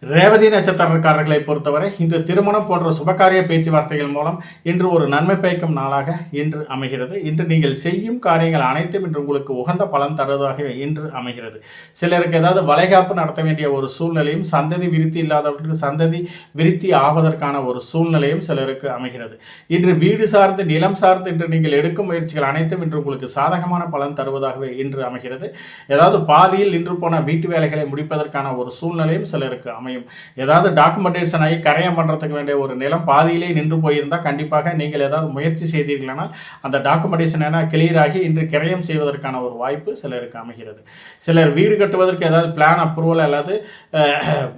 ரேவதி நட்சத்திரக்காரர்களை பொறுத்தவரை இன்று திருமணம் போன்ற சுபகாரிய பேச்சுவார்த்தைகள் மூலம் இன்று ஒரு நன்மை பயக்கும் நாளாக இன்று அமைகிறது. இன்று நீங்கள் செய்யும் காரியங்கள் அனைத்தும் இன்று உங்களுக்கு உகந்த பலன் தருவதாக இன்று அமைகிறது. சிலருக்கு ஏதாவது வளைகாப்பு நடத்த வேண்டிய ஒரு சூழ்நிலையும் சந்ததி விருத்தி இல்லாதவர்களுக்கு சந்ததி விருத்தி ஆவதற்கான ஒரு சூழ்நிலையும் சிலருக்கு அமைகிறது. இன்று வீடு சார்ந்து நிலம் சார்ந்து இன்று நீங்கள் எடுக்கும் முயற்சிகள் அனைத்தும் இன்று உங்களுக்கு சாதகமான பலன் தருவதாகவே இன்று அமைகிறது. ஏதாவது பாதியில் நின்று போன வீட்டு வேலைகளை முடிப்பதற்கான ஒரு சூழ்நிலையும் சிலருக்கு அமையும். ஏதாவது டாக்குமெண்டேஷன் ஆகி கரையம் பண்ணுறதுக்கு வேண்டிய ஒரு நிலம் பாதியிலே நின்று போயிருந்தால் கண்டிப்பாக நீங்கள் ஏதாவது முயற்சி செய்தீர்களானால் அந்த டாக்குமெண்டேஷன் கிளியர் ஆகி இன்று கிரயம் செய்வதற்கான ஒரு வாய்ப்பு சிலருக்கு அமைகிறது. சிலர் வீடு கட்டுவதற்கு ஏதாவது பிளான் அப்ரூவல் அல்லது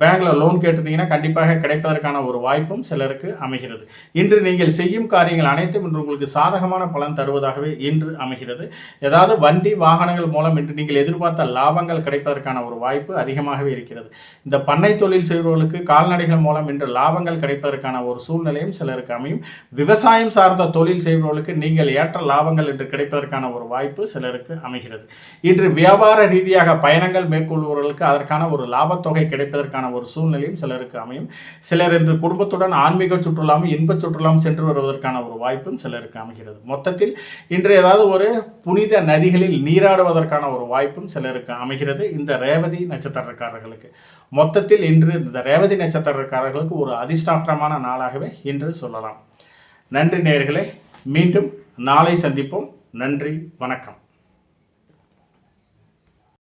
பேங்கில் லோன் கேட்டிருந்தீங்கன்னா கண்டிப்பாக கிடைப்பதற்கான ஒரு வாய்ப்பும் சிலருக்கு அமைகிறது. இன்று நீங்கள் செய்யும் காரியங்கள் அனைத்தும் இன்று உங்களுக்கு சாதகமான பலன் தருவதாகவே இன்று அமைகிறது. ஏதாவது வண்டி வாகனங்கள் மூலம் இன்று நீங்கள் எதிர்பார்த்த லாபங்கள் கிடைப்பதற்கான ஒரு வாய்ப்பு அதிகமாகவே இருக்கிறது. இந்த பண்ணை தொழில் செய்பவர்களுக்கு கால்நடைகள் மூலம் இன்று லாபங்கள் கிடைப்பதற்கான ஒரு சூழ்நிலையும் சிலருக்கு அமையும். விவசாயம் சார்ந்த தொழில் செய்பவர்களுக்கு நீங்கள் ஏற்ற லாபங்கள் இன்று கிடைப்பதற்கான ஒரு வாய்ப்பு சிலருக்கு அமைகிறது. இன்று வியாபார ரீதியாக பயணங்கள் மேற்கொள்பவர்களுக்கு அதற்கான ஒரு லாபத்தொகை கிடைப்பதற்கான ஒரு சூழ்நிலையும் சிலருக்கு அமையும். சிலர் இன்று குடும்பத்துடன் ஆன்மீக சுற்றுலாவும் இன்ப சுற்றுலாவும் சென்று வருவதற்கான ஒரு வாய்ப்பும் சிலருக்கு அமைகிறது. மொத்தத்தில் இன்று ஏதாவது ஒரு புனித நதிகளில் நீராடுவதற்கான ஒரு வாய்ப்பும் சிலருக்கு அமைகிறது இந்த ரேவதி நட்சத்திரக்காரர்களுக்கு. மொத்தத்தில் இன்று இந்த ரேவதி நட்சத்திரக்காரர்களுக்கு ஒரு அதிர்ஷ்டகரமான நாளாகவே இன்று சொல்லலாம். நன்றி நேயர்களே, மீண்டும் நாளை சந்திப்போம். நன்றி, வணக்கம்.